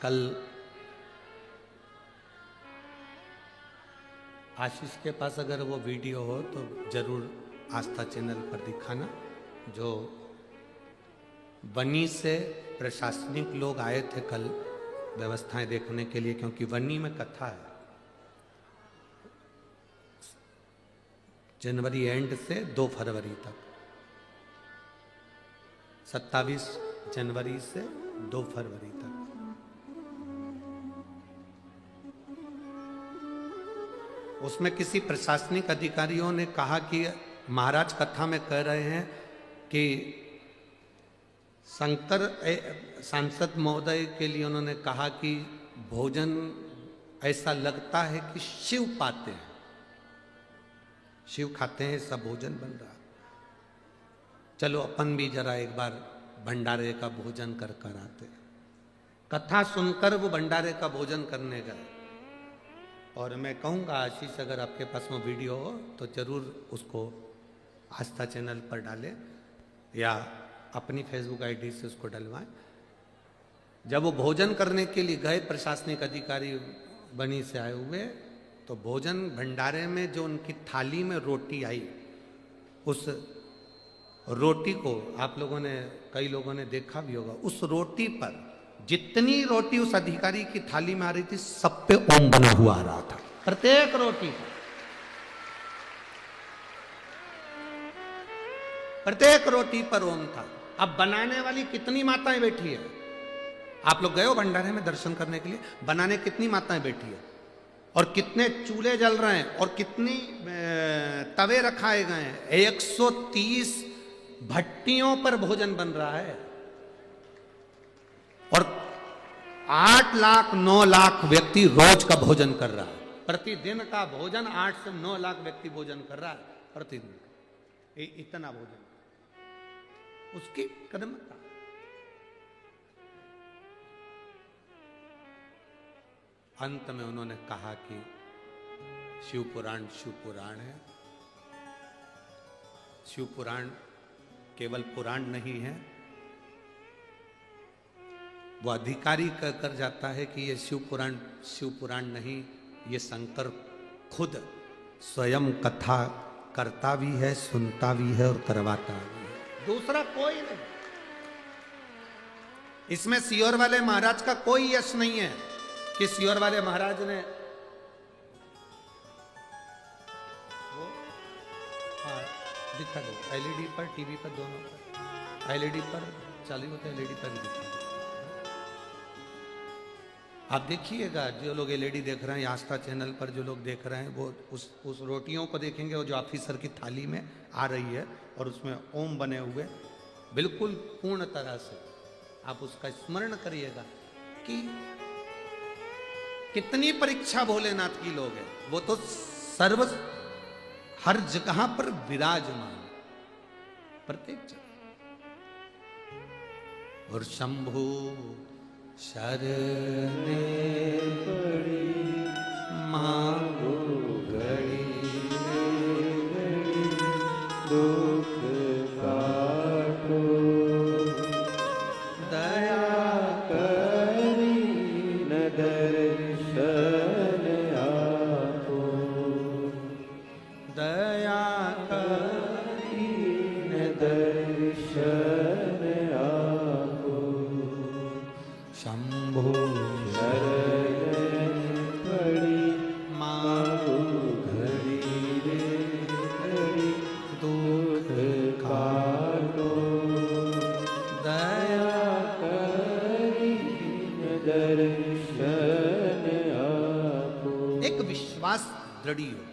कल आशीष के पास अगर वो वीडियो हो तो जरूर आस्था चैनल पर दिखाना। जो वनी से प्रशासनिक लोग आए थे कल व्यवस्थाएं देखने के लिए, क्योंकि वनी में कथा है। जनवरी एंड से 2 फरवरी तक, 27 जनवरी से 2 फरवरी तक। उसमें किसी प्रशासनिक अधिकारियों ने कहा कि महाराज कथा में कह रहे हैं कि सांसद महोदय के लिए उन्होंने कहा कि भोजन ऐसा लगता है कि शिव पाते हैं, शिव खाते हैं, सब भोजन बन रहा। चलो अपन भी जरा एक बार भंडारे का भोजन कर आते। कथा सुनकर वो भंडारे का भोजन करने गए। और मैं कहूँगा आशीष, अगर आपके पास में वीडियो हो तो जरूर उसको आस्था चैनल पर डालें या अपनी फेसबुक आईडी से उसको डलवाएं। जब वो भोजन करने के लिए गए, प्रशासनिक अधिकारी बनी से आए हुए, तो भोजन भंडारे में जो उनकी थाली में रोटी आई, उस रोटी को आप लोगों ने, कई लोगों ने देखा भी होगा, उस रोटी पर जितनी रोटी उस अधिकारी की थाली में आ रही थी, सब पे ओम बना हुआ आ रहा था, प्रत्येक रोटी पर। प्रत्येक रोटी पर ओम था। अब बनाने वाली कितनी माताएं बैठी है? आप लोग गए हो भंडारे में दर्शन करने के लिए? बनाने कितनी माताएं बैठी है, और कितने चूल्हे जल रहे हैं, और कितनी तवे रखाए गए हैं। 130 भट्टियों पर भोजन बन रहा है, और 8 लाख 9 लाख व्यक्ति रोज का भोजन कर रहा है। प्रतिदिन का भोजन 8 से 9 लाख व्यक्ति भोजन कर रहा है प्रतिदिन। इतना भोजन उसकी कदम। अंत में उन्होंने कहा कि शिव पुराण है। शिव पुराण केवल पुराण नहीं है, वो अधिकारी कहकर जाता है कि ये शिव पुराण नहीं, ये शंकर खुद स्वयं कथा करता भी है, सुनता भी है और करवाता भी है, दूसरा कोई नहीं। इसमें सियोर वाले महाराज का कोई यश नहीं है कि सियोर वाले महाराज ने वो दिखा दो एलईडी पर, टीवी पर, दोनों पर, एलईडी पर चालू होता है, एलईडी पर भी दिखा दो। आप देखिएगा, जो लोग एलईडी देख रहे हैं, आस्था चैनल पर जो लोग देख रहे हैं, वो उस रोटियों को देखेंगे, वो जो ऑफिसर की थाली में आ रही है और उसमें ओम बने हुए, बिल्कुल पूर्ण तरह से आप उसका स्मरण करिएगा कि कितनी परीक्षा भोलेनाथ की लोग हैं। वो तो सर्व हर जगह पर विराजमान, प्रत्येक जगह। और शंभु शरणे पड़ी मांगो घड़ी दुख काटो, दया करी न दर्शन आपो, दया करी न दर्शन आपो। शंभो शरण पड़ी मांगो घड़ी रे घड़ी दुख काटो, दया करी दर्शन आपो। एक विश्वास दृढ़ हो,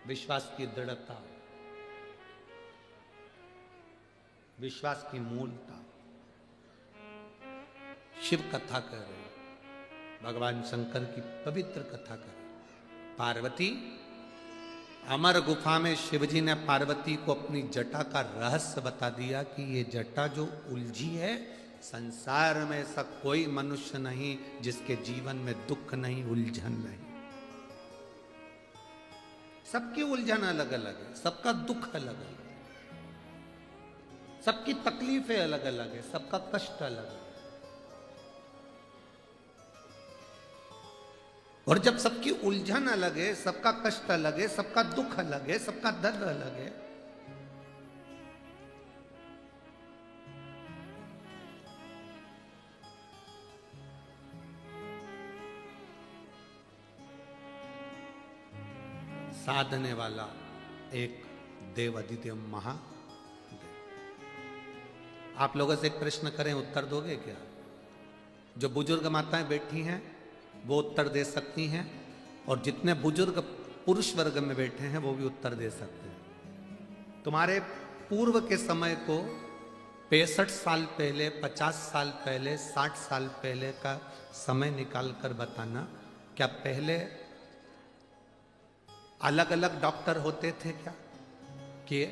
विश्वास की दृढ़ता, विश्वास की मूलता। शिव कथा कर रहे, भगवान शंकर की पवित्र कथा कर रहे। पार्वती, अमर गुफा में शिवजी ने पार्वती को अपनी जटा का रहस्य बता दिया कि ये जटा जो उलझी है, संसार में ऐसा कोई मनुष्य नहीं जिसके जीवन में दुख नहीं, उलझन नहीं। सबकी उलझन अलग अलग है, सबका दुख अलग अलग है, सबकी तकलीफें अलग अलग है, सबका कष्ट अलग है। और जब सबकी उलझन अलग है, सबका कष्ट अलग है, सबका दुख अलग है, सबका दर्द अलग है, साधने वाला एक देव अधिदेव महादेव। आप लोगों से एक प्रश्न करें, उत्तर दोगे क्या? जो बुजुर्ग माताएं बैठी हैं वो उत्तर दे सकती हैं, और जितने बुजुर्ग पुरुष वर्ग में बैठे हैं वो भी उत्तर दे सकते हैं। तुम्हारे पूर्व के समय को 65 साल पहले, 50 साल पहले, 60 साल पहले का समय निकाल कर बताना, क्या पहले अलग अलग डॉक्टर होते थे क्या? कि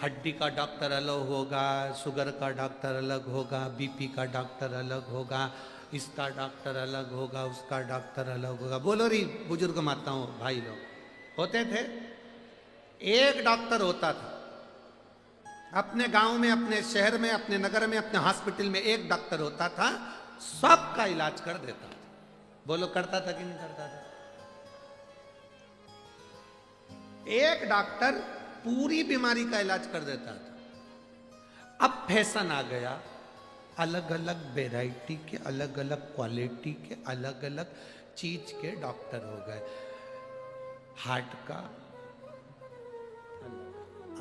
हड्डी का डॉक्टर अलग होगा, शुगर का डॉक्टर अलग होगा, बीपी का डॉक्टर अलग होगा, इसका डॉक्टर अलग होगा, उसका डॉक्टर अलग होगा। बोलो री बुजुर्ग माताओं भाई लोग, होते थे? एक डॉक्टर होता था अपने गांव में, अपने शहर में, अपने नगर में, अपने हॉस्पिटल में एक डॉक्टर होता था, सबका इलाज कर देता था। बोलो करता था कि नहीं करता था? एक डॉक्टर पूरी बीमारी का इलाज कर देता था। अब फैशन आ गया, अलग अलग वैरायटी के, अलग अलग क्वालिटी के, अलग अलग चीज के डॉक्टर हो गए। हार्ट का,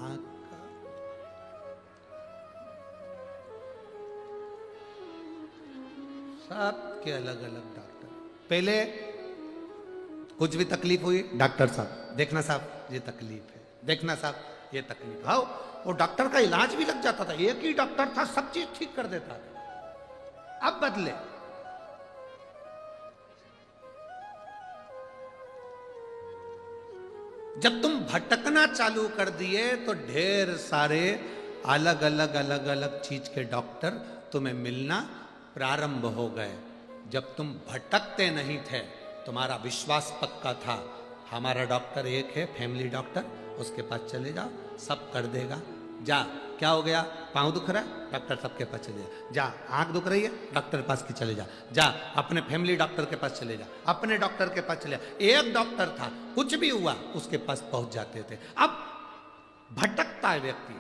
आंख का, सब के अलग अलग डॉक्टर। पहले कुछ भी तकलीफ हुई, डॉक्टर साहब देखना, साहब ये तकलीफ है, देखना साहब ये तकलीफ। हाँ, वो डॉक्टर का इलाज भी लग जाता था, एक ही डॉक्टर था, सब चीज ठीक कर देता था। अब बदले, जब तुम भटकना चालू कर दिए तो ढेर सारे अलग अलग चीज के डॉक्टर तुम्हें मिलना प्रारंभ हो गए। जब तुम भटकते नहीं थे, तुम्हारा विश्वास पक्का था, हमारा डॉक्टर एक है, फैमिली डॉक्टर, उसके पास चले जाओ, सब कर देगा। जा, क्या हो गया, पाँव दुख रहा है, डॉक्टर सबके पास चले जा। जा, आंख दुख रही है, डॉक्टर के पास की चले जा। जा, अपने फैमिली डॉक्टर के पास चले जा, अपने डॉक्टर के पास चले जा। एक डॉक्टर था, कुछ भी हुआ उसके पास पहुंच जाते थे। अब भटकता है व्यक्ति,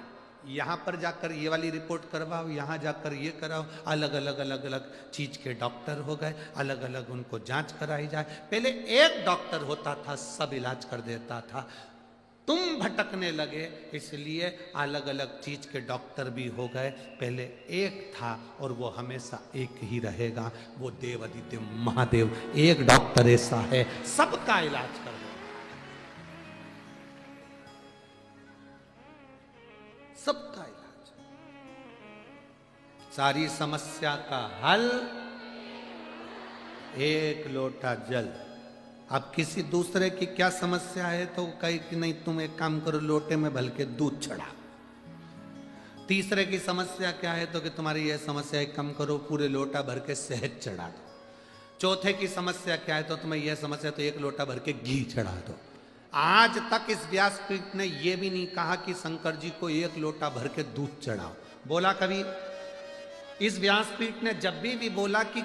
यहाँ पर जाकर ये वाली रिपोर्ट करवाओ, यहाँ जाकर ये कराओ, अलग अलग चीज के डॉक्टर हो गए, अलग अलग उनको जांच कराई जाए। पहले एक डॉक्टर होता था, सब इलाज कर देता था। तुम भटकने लगे, इसलिए अलग अलग चीज के डॉक्टर भी हो गए। पहले एक था और वो हमेशा एक ही रहेगा, वो देवादिदेव महादेव एक डॉक्टर ऐसा है, सबका इलाज कर दो, सबका इलाज, सारी समस्या का हल एक लोटा जल। अब किसी दूसरे की क्या समस्या है तो कहे कि नहीं तुम एक काम करो, लोटे में भल के दूध चढ़ा। तीसरे की समस्या क्या है तो कि तुम्हारी यह समस्या, एक काम करो, पूरे लोटा भर के शहद चढ़ा दो। चौथे की समस्या क्या है तो तुम्हें यह समस्या, तो एक लोटा भर के घी चढ़ा दो। आज तक इस व्यासपीठ ने यह भी नहीं कहा कि शंकर जी को एक लोटा भर के दूध चढ़ाओ। बोला कभी? इस व्यासपीठ ने जब भी बोला कि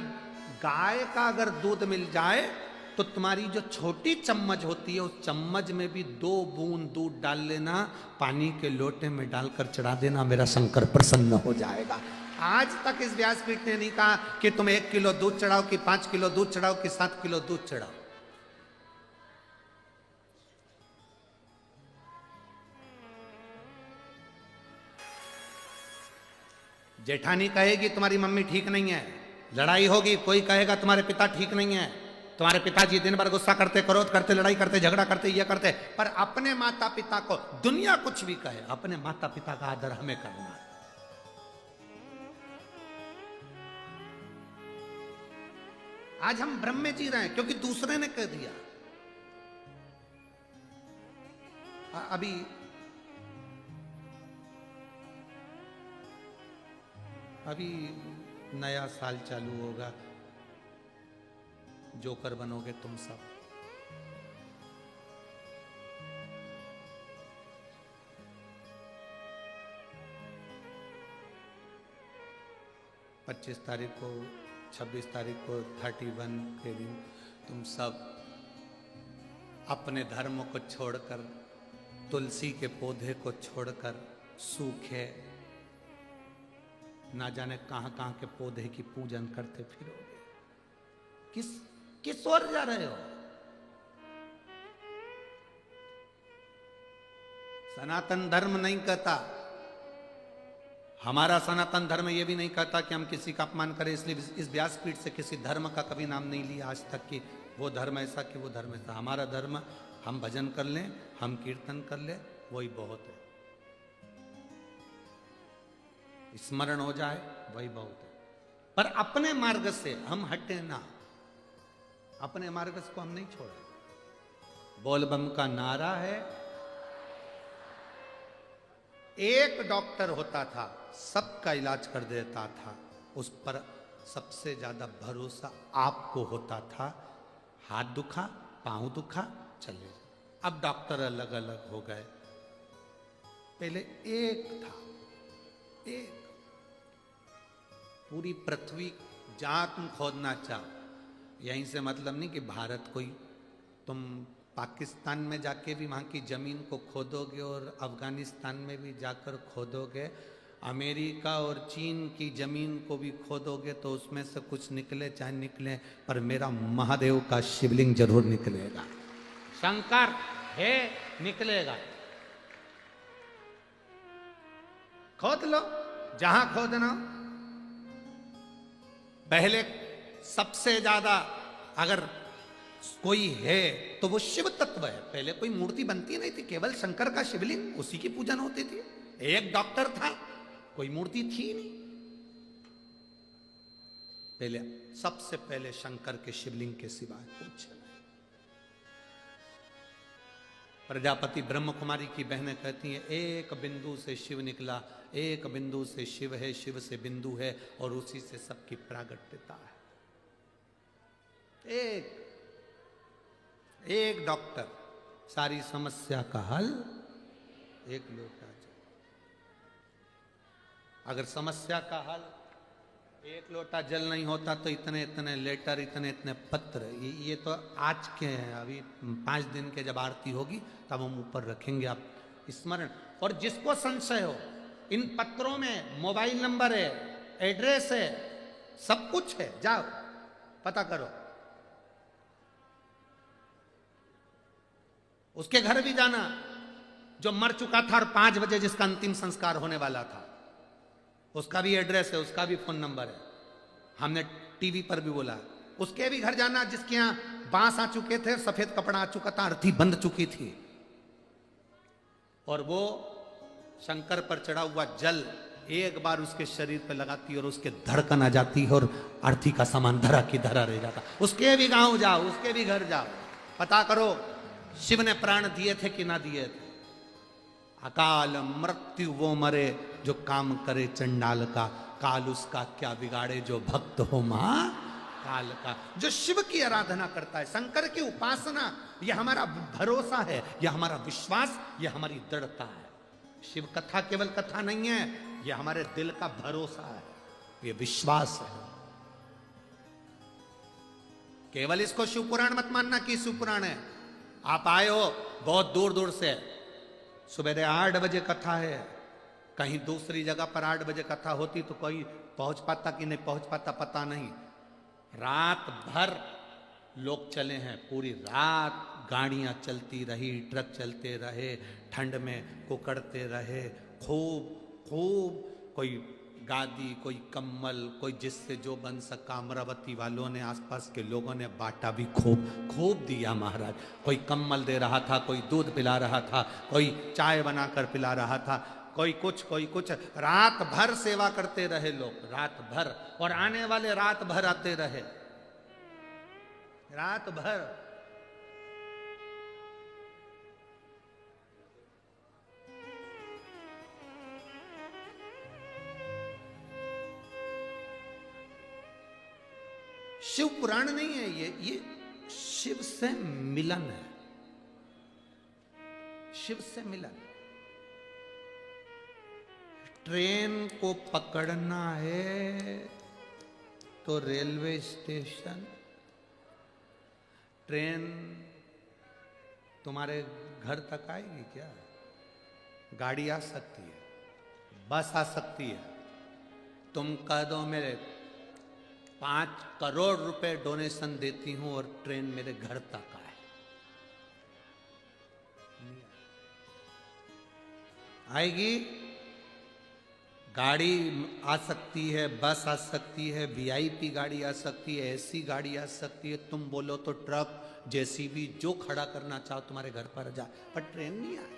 गाय का अगर दूध मिल जाए तो तुम्हारी जो छोटी चम्मच होती है उस चम्मच में भी 2 बूंद दूध डाल लेना, पानी के लोटे में डालकर चढ़ा देना, मेरा शंकर प्रसन्न हो जाएगा। आज तक इस व्यासपीठ ने नहीं कहा कि तुम 1 किलो दूध चढ़ाओ, कि 5 किलो दूध चढ़ाओ, कि 7 किलो दूध चढ़ाओ। जेठानी कहेगी तुम्हारी मम्मी ठीक नहीं है, लड़ाई होगी, कोई कहेगा तुम्हारे पिता ठीक नहीं है, तुम्हारे पिताजी दिन भर गुस्सा करते, क्रोध करते, लड़ाई करते, झगड़ा करते, ये करते, पर अपने माता पिता को दुनिया कुछ भी कहे, अपने माता पिता का आदर हमें करना है। आज हम भ्रम में जी रहे हैं क्योंकि दूसरे ने कह दिया। अभी नया साल चालू होगा, जोकर बनोगे तुम सब। पच्चीस तारीख को, 26 तारीख को, 31 के दिन तुम सब अपने धर्म को छोड़कर, तुलसी के पौधे को छोड़कर, सूखे ना जाने कहां कहां के पौधे की पूजन करते फिरोगे। किस ओर जा रहे हो? सनातन धर्म नहीं कहता, हमारा सनातन धर्म यह भी नहीं कहता कि हम किसी का अपमान करें, इसलिए इस व्यासपीठ से किसी धर्म का कभी नाम नहीं लिया आज तक कि वो धर्म ऐसा कि वो धर्म ऐसा। हमारा धर्म, हम भजन कर लें, हम कीर्तन कर लें, वही बहुत है, स्मरण हो जाए वही बहुत है। पर अपने मार्ग से हम हटे ना, अपने मार्ग को हम नहीं छोड़े। बोलबम का नारा है। एक डॉक्टर होता था, सबका इलाज कर देता था, उस पर सबसे ज्यादा भरोसा आपको होता था। हाथ दुखा, पांव दुखा, चले जाओ। अब डॉक्टर अलग अलग हो गए, पहले एक था, एक। पूरी पृथ्वी जहां तुम खोदना चाहो, यहीं से मतलब नहीं कि भारत कोई, तुम पाकिस्तान में जाके भी वहाँ की ज़मीन को खोदोगे और अफ़गानिस्तान में भी जाकर खोदोगे, अमेरिका और चीन की ज़मीन को भी खोदोगे तो उसमें से कुछ निकले चाहे निकले, पर मेरा महादेव का शिवलिंग जरूर निकलेगा। शंकर है, निकलेगा। खोद लो जहां खोदना। पहले सबसे ज्यादा अगर कोई है तो वो शिव तत्व है। पहले कोई मूर्ति बनती नहीं थी, केवल शंकर का शिवलिंग, उसी की पूजन होती थी। एक डॉक्टर था, कोई मूर्ति थी नहीं। पहले सबसे पहले शंकर के शिवलिंग के सिवाय कुछ नहीं। प्रजापति ब्रह्म कुमारी की बहनें कहती हैं, एक बिंदु से शिव निकला, एक बिंदु से शिव है, शिव से बिंदु है, और उसी से सबकी प्रागट्यता है। एक डॉक्टर, सारी समस्या का हल एक लोटा जल। अगर समस्या का हल एक लोटा जल नहीं होता तो इतने इतने लेटर, इतने इतने पत्र, ये तो आज के हैं। अभी 5 दिन के जब आरती होगी तब हम ऊपर रखेंगे आप स्मरण। और जिसको संशय हो, इन पत्रों में मोबाइल नंबर है, एड्रेस है, सब कुछ है, जाओ पता करो। उसके घर भी जाना जो मर चुका था और 5 बजे जिसका अंतिम संस्कार होने वाला था, उसका भी एड्रेस है, उसका भी फोन नंबर है, हमने टीवी पर भी बोला। उसके भी घर जाना जिसके यहां बांस आ चुके थे, सफेद कपड़ा आ चुका था, अर्थी बंध चुकी थी, और वो शंकर पर चढ़ा हुआ जल एक बार उसके शरीर पर लगाती और उसके धड़कन आ जाती है और अर्थी का सामान धरा की धरा रह जाता। उसके भी गांव जाओ, उसके भी घर जाओ, पता करो शिव ने प्राण दिए थे कि ना दिए थे। अकाल मृत्यु वो मरे जो काम करे चंडाल का, काल उसका क्या बिगाड़े जो भक्त हो मां काल का। जो शिव की आराधना करता है, शंकर की उपासना, यह हमारा भरोसा है, यह हमारा विश्वास, यह हमारी दृढ़ता है। शिव कथा केवल कथा नहीं है, यह हमारे दिल का भरोसा है, यह विश्वास है। केवल इसको शिव पुराण मत मानना कि शिव पुराण है। आप आए हो बहुत दूर दूर से, सुबह 8 बजे कथा है, कहीं दूसरी जगह पर 8 बजे कथा होती तो कोई पहुंच पाता कि नहीं पहुंच पाता पता नहीं। रात भर लोग चले हैं, पूरी रात गाड़ियां चलती रही, ट्रक चलते रहे, ठंड में कुकड़ते रहे, खूब खूब, कोई गादी, कोई कम्बल, कोई जिससे जो बन सका। अमरावती वालों ने, आसपास के लोगों ने बांटा भी, खूब खूब दिया महाराज। कोई कम्बल दे रहा था, कोई दूध पिला रहा था, कोई चाय बनाकर पिला रहा था, कोई कुछ। रात भर सेवा करते रहे लोग, रात भर, और आने वाले रात भर आते रहे, रात भर। शिव पुराण नहीं है ये शिव से मिलन है, शिव से मिलन। ट्रेन को पकड़ना है तो रेलवे स्टेशन, ट्रेन तुम्हारे घर तक आएगी क्या? गाड़ी आ सकती है, बस आ सकती है। तुम कह दो मेरे 5 करोड़ रुपए डोनेशन देती हूं और ट्रेन मेरे घर तक आए, आएगी? गाड़ी आ सकती है, बस आ सकती है, वीआईपी गाड़ी आ सकती है, एसी गाड़ी आ सकती है, तुम बोलो तो ट्रक, जेसीबी, जो खड़ा करना चाहो तुम्हारे घर पर जा, पर ट्रेन नहीं आए।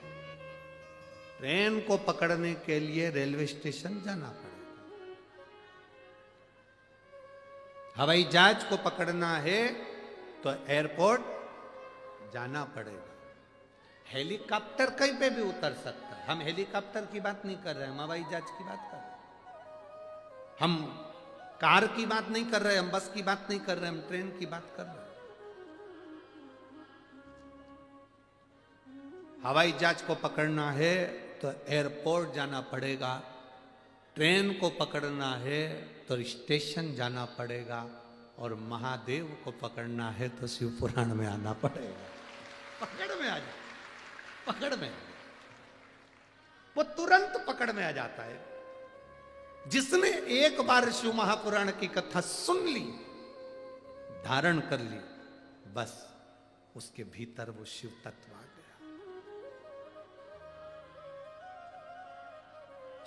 ट्रेन को पकड़ने के लिए रेलवे स्टेशन जाना पड़ेगा, हवाई जहाज को पकड़ना है तो एयरपोर्ट जाना पड़ेगा। हेलीकॉप्टर कहीं पे भी उतर सकता है, हम हेलीकॉप्टर की बात नहीं कर रहे, हम हवाई जहाज की बात कर रहे हैं, हम कार की बात नहीं कर रहे, हम बस की बात नहीं कर रहे, हम ट्रेन की बात कर रहे हैं। हवाई जहाज को पकड़ना है तो एयरपोर्ट जाना पड़ेगा, ट्रेन को पकड़ना है तो स्टेशन जाना पड़ेगा, और महादेव को पकड़ना है तो शिव पुराण में आना पड़ेगा। पकड़ में आ जाए, पकड़ में, वो तुरंत पकड़ में आ जाता है। जिसने एक बार शिव महापुराण की कथा सुन ली, धारण कर ली, बस उसके भीतर वो शिव तत्व आ गया,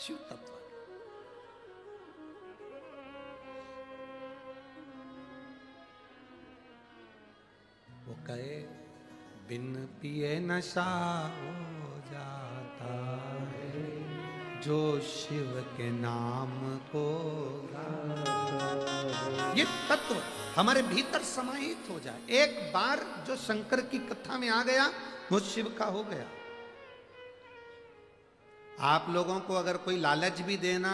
शिव तत्व। वो कहे बिन पिए नशा हो जाता है, जो शिव के नाम को गाता। ये तत्व हमारे भीतर समाहित हो जाए, एक बार जो शंकर की कथा में आ गया वो शिव का हो गया। आप लोगों को अगर कोई लालच भी देना,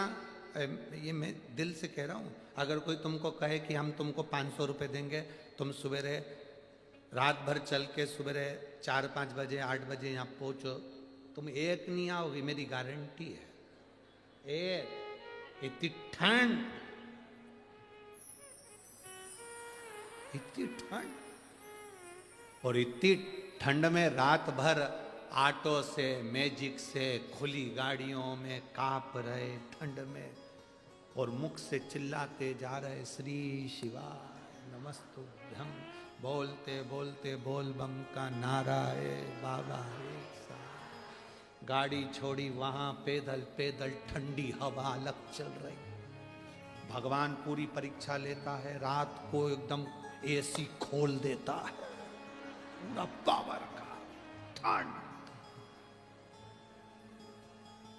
ये मैं दिल से कह रहा हूं, अगर कोई तुमको कहे कि हम तुमको 500 रुपए देंगे तुम सवेरे रात भर चल के सवेरे 4-5 बजे 8 बजे यहाँ पहुंचो, तुम एक नहीं आओगी, मेरी गारंटी है। इतनी ठंड, इतनी ठंड, और इतनी ठंड में रात भर ऑटो से मैजिक से खुली गाड़ियों में कांप रहे ठंड में, और मुख से चिल्लाते जा रहे श्री शिवाय नमस्तुभ्यं, बोलते बोलते बोल बम का नारा है बाबा एक साथ। गाड़ी छोड़ी वहां पैदल पैदल ठंडी हवा अलग चल रही। भगवान पूरी परीक्षा लेता है, रात को एकदम एसी खोल देता है, पूरा पावर का ठंड।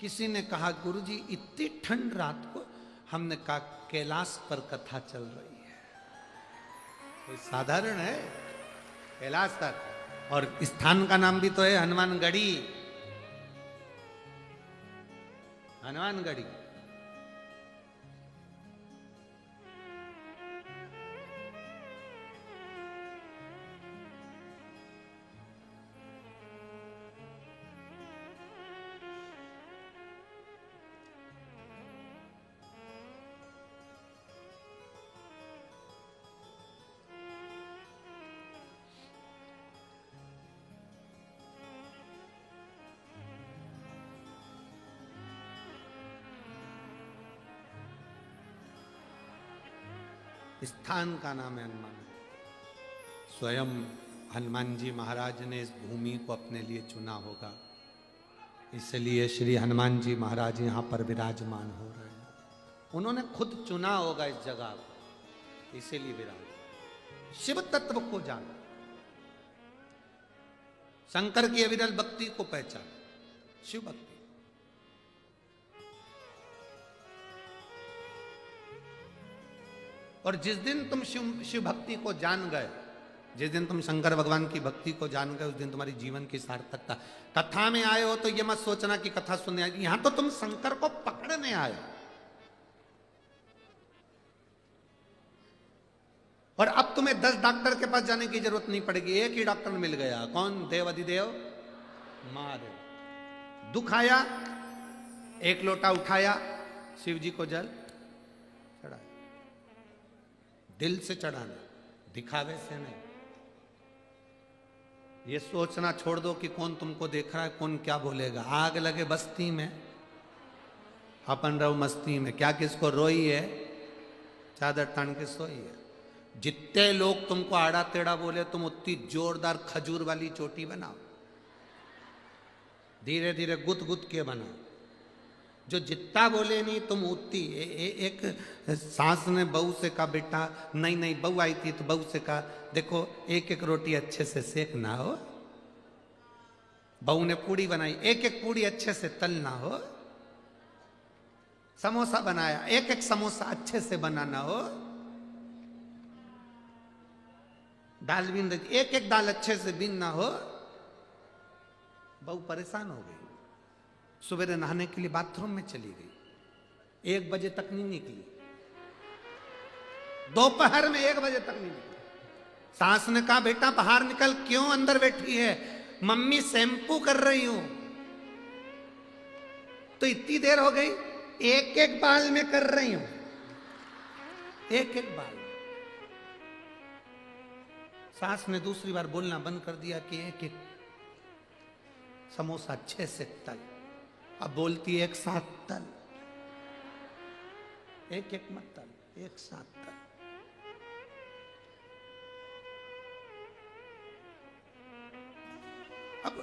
किसी ने कहा गुरुजी इतनी ठंड रात को, हमने कहा कैलाश पर कथा चल रही है, कोई साधारण है कैलाश तक। और स्थान का नाम भी तो है हनुमानगढ़ी, हनुमानगढ़ी। स्थान का नाम है हनुमान। स्वयं हनुमान जी महाराज ने इस भूमि को अपने लिए चुना होगा, इसलिए श्री हनुमान जी महाराज यहाँ पर विराजमान हो रहे हैं। उन्होंने खुद चुना होगा इस जगह को, इसीलिए विराज। शिव तत्व को जाना, शंकर की अविरल भक्ति को पहचान, शिव भक्ति। और जिस दिन तुम शिव भक्ति को जान गए, जिस दिन तुम शंकर भगवान की भक्ति को जान गए, उस दिन तुम्हारी जीवन की सार्थकता। कथा में आए हो तो ये मत सोचना कि कथा सुनने आए, यहां तो तुम शंकर को पकड़ने आए हो। और अब तुम्हें 10 डॉक्टर के पास जाने की जरूरत नहीं पड़ेगी, एक ही डॉक्टर मिल गया। कौन? देव अधिदेव महादेव। दुख आया, एक लोटा उठाया, शिव जी को जल चढ़ाया। दिल से चढ़ाना, दिखावे से नहीं। ये सोचना छोड़ दो कि कौन तुमको देख रहा है, कौन क्या बोलेगा। आग लगे बस्ती में, अपन रहो मस्ती में। क्या किसको रोई है, चादर तान के सोई है। जितने लोग तुमको आड़ा टेढ़ा बोले, तुम उतनी जोरदार खजूर वाली चोटी बनाओ, धीरे धीरे गुत गुत के बनाओ। जो जितना बोले नहीं तुम उतनी। एक सास ने बहू से कहा, बेटा नहीं नहीं, बहू आई थी तो बहू से कहा, देखो एक एक रोटी अच्छे से सेकना हो। बहू ने पूड़ी बनाई, एक एक पूड़ी अच्छे से तलना हो। समोसा बनाया, एक एक समोसा अच्छे से बनाना हो। दाल बीन रही, एक एक दाल अच्छे से बीनना हो। बहू परेशान हो गई, सवेरे नहाने के लिए बाथरूम में चली गई, 1 बजे तक नहीं निकली। दोपहर में 1 बजे तक नहीं निकली। सास ने कहा, बेटा बाहर निकल। क्यों? अंदर बैठी है। मम्मी शैम्पू कर रही हूं। तो इतनी देर हो गई, एक एक बाल में कर रही हूं, एक एक बाल। सास ने दूसरी बार बोलना बंद कर दिया कि एक एक समोसा अच्छे से तल। अब बोलती एक साथ तल, एक एक मत तल, एक साथ तल। अब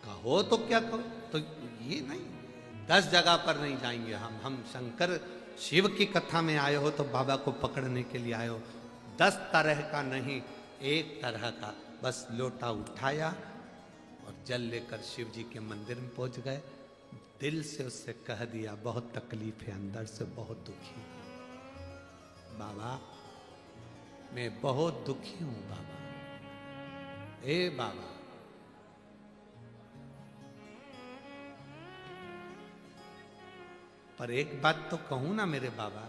कहो तो क्या कहो, तो ये नहीं, 10 जगह पर नहीं जाएंगे हम शंकर शिव की कथा में आए हो तो बाबा को पकड़ने के लिए आए हो। 10 तरह का नहीं, एक तरह का। बस लोटा उठाया और जल लेकर शिव जी के मंदिर में पहुंच गए। दिल से उससे कह दिया, बहुत तकलीफ है, अंदर से बहुत दुखी हूं बाबा, मैं बहुत दुखी हूं बाबा। ए बाबा, पर एक बात तो कहूं ना मेरे बाबा,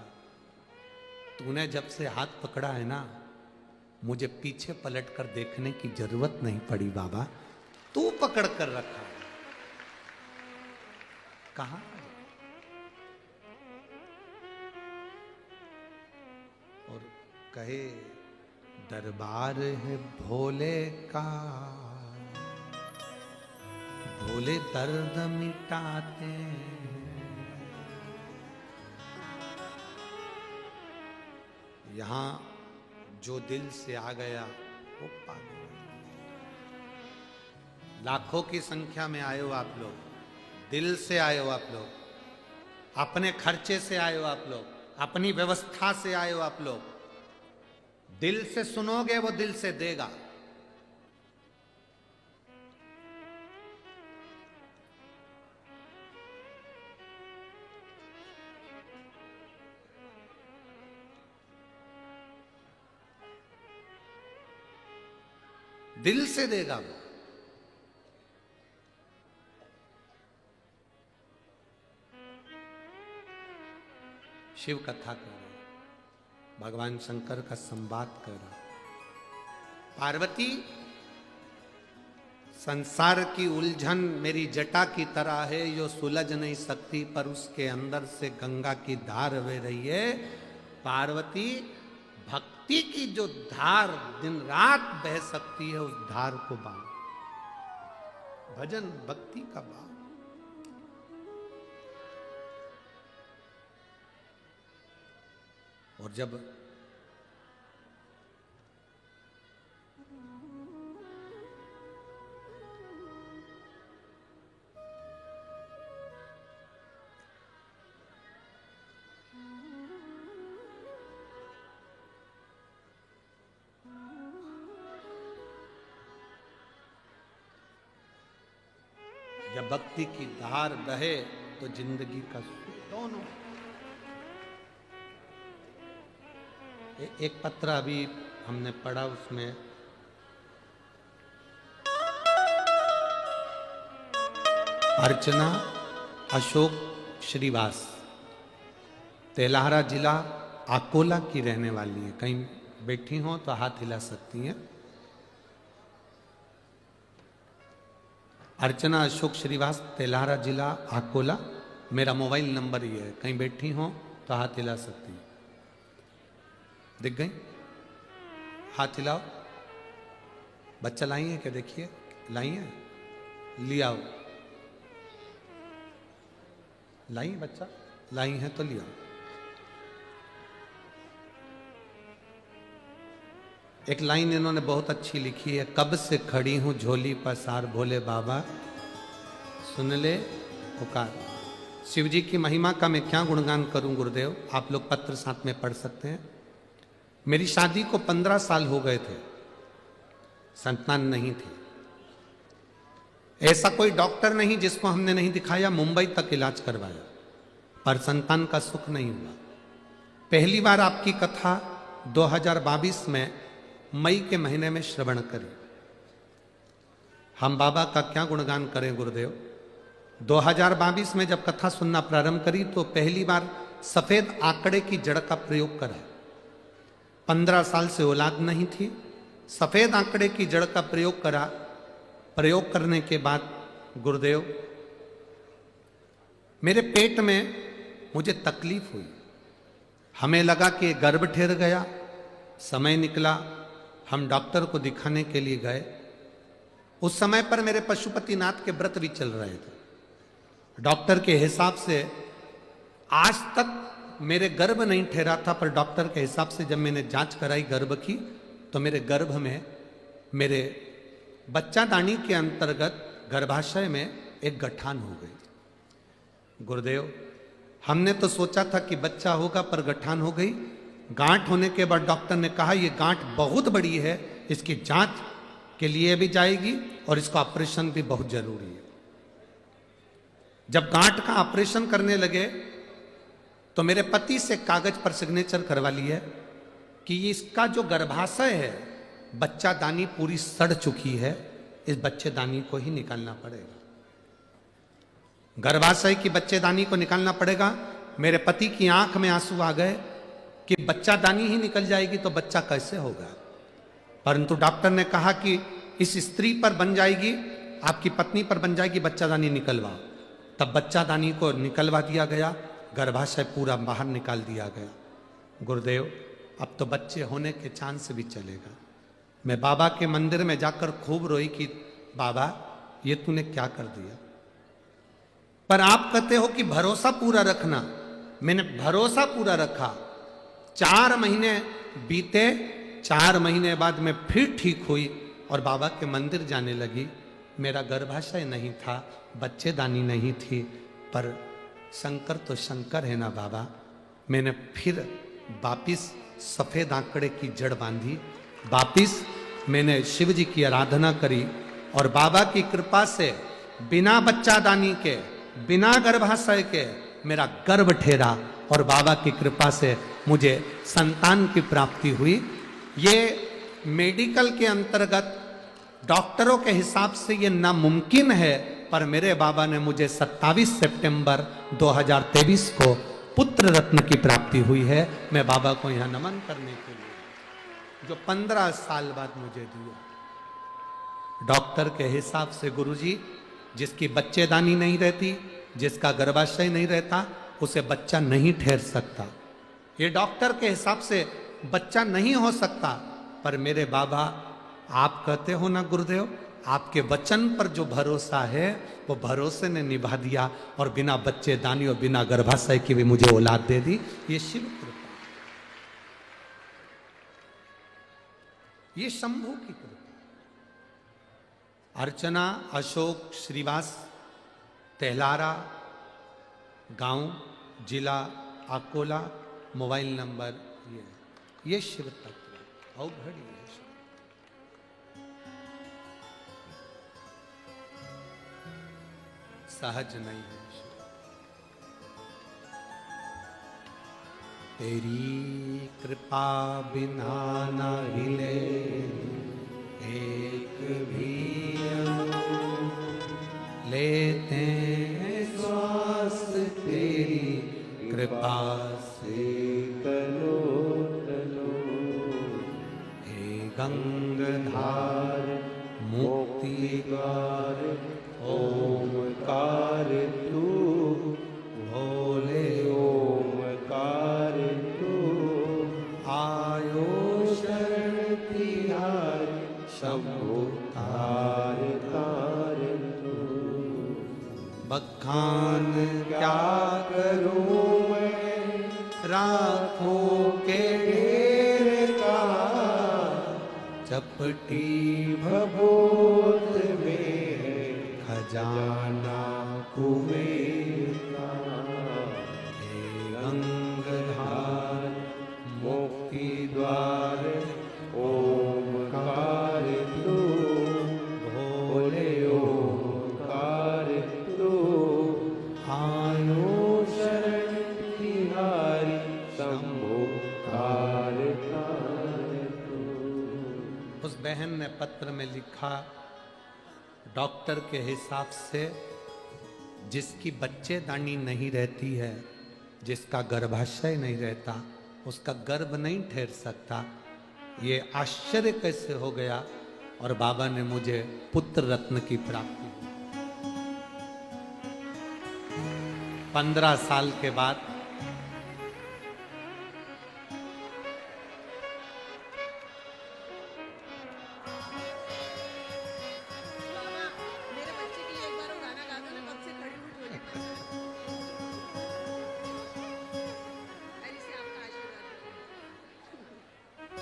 तूने जब से हाथ पकड़ा है ना, मुझे पीछे पलट कर देखने की जरूरत नहीं पड़ी बाबा, तू पकड़ कर रखा है। कहां और कहे दरबार है भोले का, भोले दर्द मिटाते हैं। यहां जो दिल से आ गया वो पा गया। लाखों की संख्या में आए हो आप लोग, दिल से आए हो आप लोग, अपने खर्चे से आए हो आप लोग, अपनी व्यवस्था से आए हो आप लोग। दिल से सुनोगे वो दिल से देगा। दिल से देगा वो। शिव कथा कर रहे, भगवान शंकर का संवाद कर रहा। पार्वती, संसार की उलझन मेरी जटा की तरह है, जो सुलझ नहीं सकती, पर उसके अंदर से गंगा की धार बह रही है। पार्वती, भक्ति की जो धार दिन रात बह सकती है, उस धार को बांध। भजन भक्ति का भाव। और जब जब भक्ति की धार बहे तो जिंदगी का सुख दोनों। एक पत्र अभी हमने पढ़ा, उसमें अर्चना अशोक श्रीवास, तेलाहरा जिला अकोला की रहने वाली है। कहीं बैठी हो तो हाथ हिला सकती हैं। अर्चना अशोक श्रीवास, तेलाहरा जिला अकोला। मेरा मोबाइल नंबर ये है, कहीं बैठी हो तो हाथ हिला सकती हैं। दिख गई? हाथ हिलाओ। बच्चा लाई है क्या? देखिए, लाई है, लियाओ। लाई बच्चा, लाई है तो लियाओ। एक लाइन इन्होंने बहुत अच्छी लिखी है, कब से खड़ी हूं झोली पसार, भोले बाबा सुन ले पुकार। शिव जी की महिमा का मैं क्या गुणगान करूं गुरुदेव, आप लोग पत्र साथ में पढ़ सकते हैं। मेरी शादी को 15 साल हो गए थे, संतान नहीं थी। ऐसा कोई डॉक्टर नहीं जिसको हमने नहीं दिखाया, मुंबई तक इलाज करवाया, पर संतान का सुख नहीं हुआ। पहली बार आपकी कथा 2022 में मई के महीने में श्रवण करी। हम बाबा का क्या गुणगान करें गुरुदेव। 2022 में जब कथा सुनना प्रारंभ करी तो पहली बार सफेद आंकड़े की जड़ का प्रयोग करा। 15 साल से औलाद नहीं थी, सफेद आंकड़े की जड़ का प्रयोग करा। प्रयोग करने के बाद गुरुदेव, मेरे पेट में मुझे तकलीफ हुई। हमें लगा कि गर्भ ठहर गया। समय निकला, हम डॉक्टर को दिखाने के लिए गए। उस समय पर मेरे पशुपतिनाथ के व्रत भी चल रहे थे। डॉक्टर के हिसाब से आज तक मेरे गर्भ नहीं ठहरा था, पर डॉक्टर के हिसाब से जब मैंने जांच कराई गर्भ की, तो मेरे गर्भ में, मेरे बच्चादानी के अंतर्गत गर्भाशय में एक गठान हो गई। गुरुदेव, हमने तो सोचा था कि बच्चा होगा, पर गठान हो गई। गांठ होने के बाद डॉक्टर ने कहा ये गांठ बहुत बड़ी है, इसकी जांच के लिए भी जाएगी और इसका ऑपरेशन भी बहुत जरूरी है। जब गांठ का ऑपरेशन करने लगे तो मेरे पति से कागज पर सिग्नेचर करवा लिया कि इसका जो गर्भाशय है, बच्चादानी पूरी सड़ चुकी है, इस बच्चेदानी को ही निकालना पड़ेगा। गर्भाशय की बच्चेदानी को निकालना पड़ेगा। मेरे पति की आंख में आंसू आ गए कि बच्चादानी ही निकल जाएगी तो बच्चा कैसे होगा। परंतु डॉक्टर ने कहा कि इस स्त्री पर बन जाएगी, आपकी पत्नी पर बन जाएगी, बच्चादानी निकलवाओ। तब बच्चादानी को निकलवा दिया गया, गर्भाशय पूरा बाहर निकाल दिया गया। गुरुदेव, अब तो बच्चे होने के चांस भी चलेगा। मैं बाबा के मंदिर में जाकर खूब रोई कि बाबा ये तूने क्या कर दिया। पर आप कहते हो कि भरोसा पूरा रखना। मैंने भरोसा पूरा रखा। 4 महीने बीते, 4 महीने बाद मैं फिर ठीक हुई और बाबा के मंदिर जाने लगी। मेरा गर्भाशय नहीं था, बच्चेदानी नहीं थी, पर शंकर तो शंकर है ना बाबा। मैंने फिर वापिस सफेद आंकड़े की जड़ बांधी, वापिस मैंने शिव जी की आराधना करी और बाबा की कृपा से बिना बच्चादानी के, बिना गर्भाशय के मेरा गर्भ ठहरा और बाबा की कृपा से मुझे संतान की प्राप्ति हुई। ये मेडिकल के अंतर्गत डॉक्टरों के हिसाब से ये नामुमकिन है, पर मेरे बाबा ने मुझे 27 सितंबर 2023 को पुत्र रत्न की प्राप्ति हुई है। मैं बाबा को यहाँ नमन करने के लिए, जो 15 साल बाद मुझे दिया। डॉक्टर के हिसाब से गुरुजी, जिसकी बच्चेदानी नहीं रहती, जिसका गर्भाशय नहीं रहता, उसे बच्चा नहीं ठहर सकता। ये डॉक्टर के हिसाब से बच्चा नहीं हो सकता, पर मेरे बाबा, आप कहते हो ना गुरुदेव, आपके वचन पर जो भरोसा है वो भरोसे ने निभा दिया और बिना बच्चेदानी और बिना गर्भाशय की भी मुझे औलाद दे दी। ये शिव कृपा, ये शंभू की कृपा। अर्चना अशोक श्रीवास, तेलारा गांव, जिला अकोला, मोबाइल नंबर ये शिव तत्व अवघड़ी है। सहज नहीं है। तेरी कृपा बिना न हिले एक भी अणु, लेते हैं श्वास तेरी कृपा से तनो तनो। हे गंगाधार मुक्ति द्वार ओमकार तू, भोले ओमकार तू, आयो शरण तिहारी शंभु तार तार तू। बखान क्या करूं मैं राखों के ढेर का, चपटी भभूत में खजाना कुबेर का। हे गंगाधार मुक्ति द्वार ओमकार तू, भोले ओमकार तू, आयो शरण तिहारी शंभु तार तार तू। उस बहन ने पत्र में लिखा, डॉक्टर के हिसाब से जिसकी बच्चेदानी नहीं रहती है, जिसका गर्भाशय नहीं रहता, उसका गर्भ नहीं ठहर सकता। ये आश्चर्य कैसे हो गया। और बाबा ने मुझे पुत्र रत्न की प्राप्ति हुई। 15 साल के बाद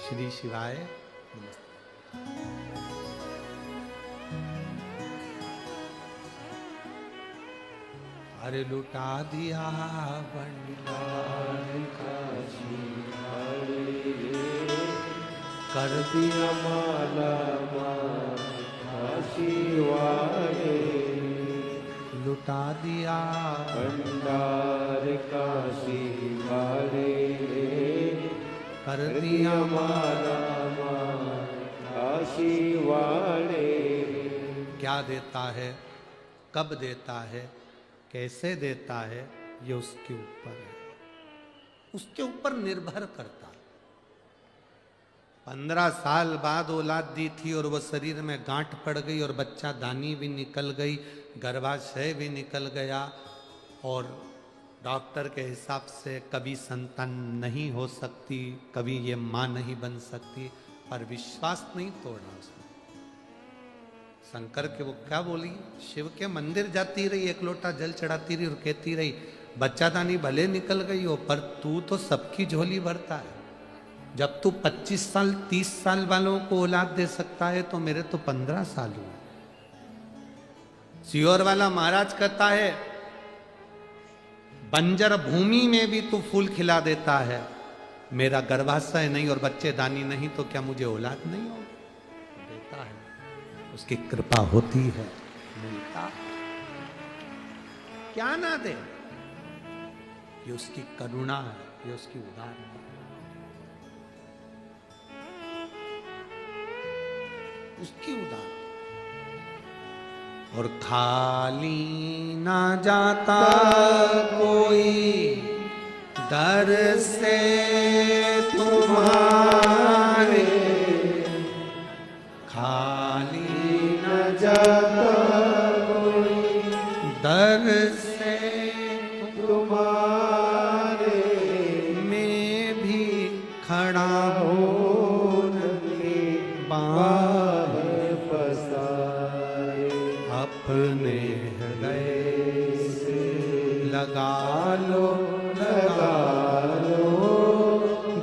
श्री शिवाय नमस्ते। अरे लुटा दिया भंडार का कर दिया माला वाले, लुटा दिया भंडार का वाले, कर दिया माला वाले। क्या देता है, कब देता है, कैसे देता है, ये उसके ऊपर है, उसके ऊपर निर्भर करता है। 15 साल बाद औलाद दी थी और वो शरीर में गांठ पड़ गई और बच्चा दानी भी निकल गई, गर्भाशय भी निकल गया और डॉक्टर के हिसाब से कभी संतान नहीं हो सकती, कभी ये माँ नहीं बन सकती, पर विश्वास नहीं तोड़ा उसने। शंकर के वो क्या बोली, शिव के मंदिर जाती रही, एक लोटा जल चढ़ाती रही और कहती रही बच्चादानी भले निकल गई हो पर तू तो सबकी झोली भरता है। जब तू 25 साल 30 साल वालों को औलाद दे सकता है तो मेरे तो 15 साल हुए। सियोर वाला महाराज कहता है बंजर भूमि में भी तू फूल खिला देता है, मेरा गर्भाशय नहीं और बच्चे दानी नहीं तो क्या मुझे औलाद नहीं हो देता है। उसकी कृपा होती है, मिलता क्या ना दे, ये उसकी करुणा है, ये उसकी उदारता है, उसकी उदारता। और खाली ना जाता कोई दर से तुम्हारे, खाली न जाता कोई दर से तुम्हारे, मैं भी खड़ा हो बाहर पसारे, अपने हृदय से लगा लो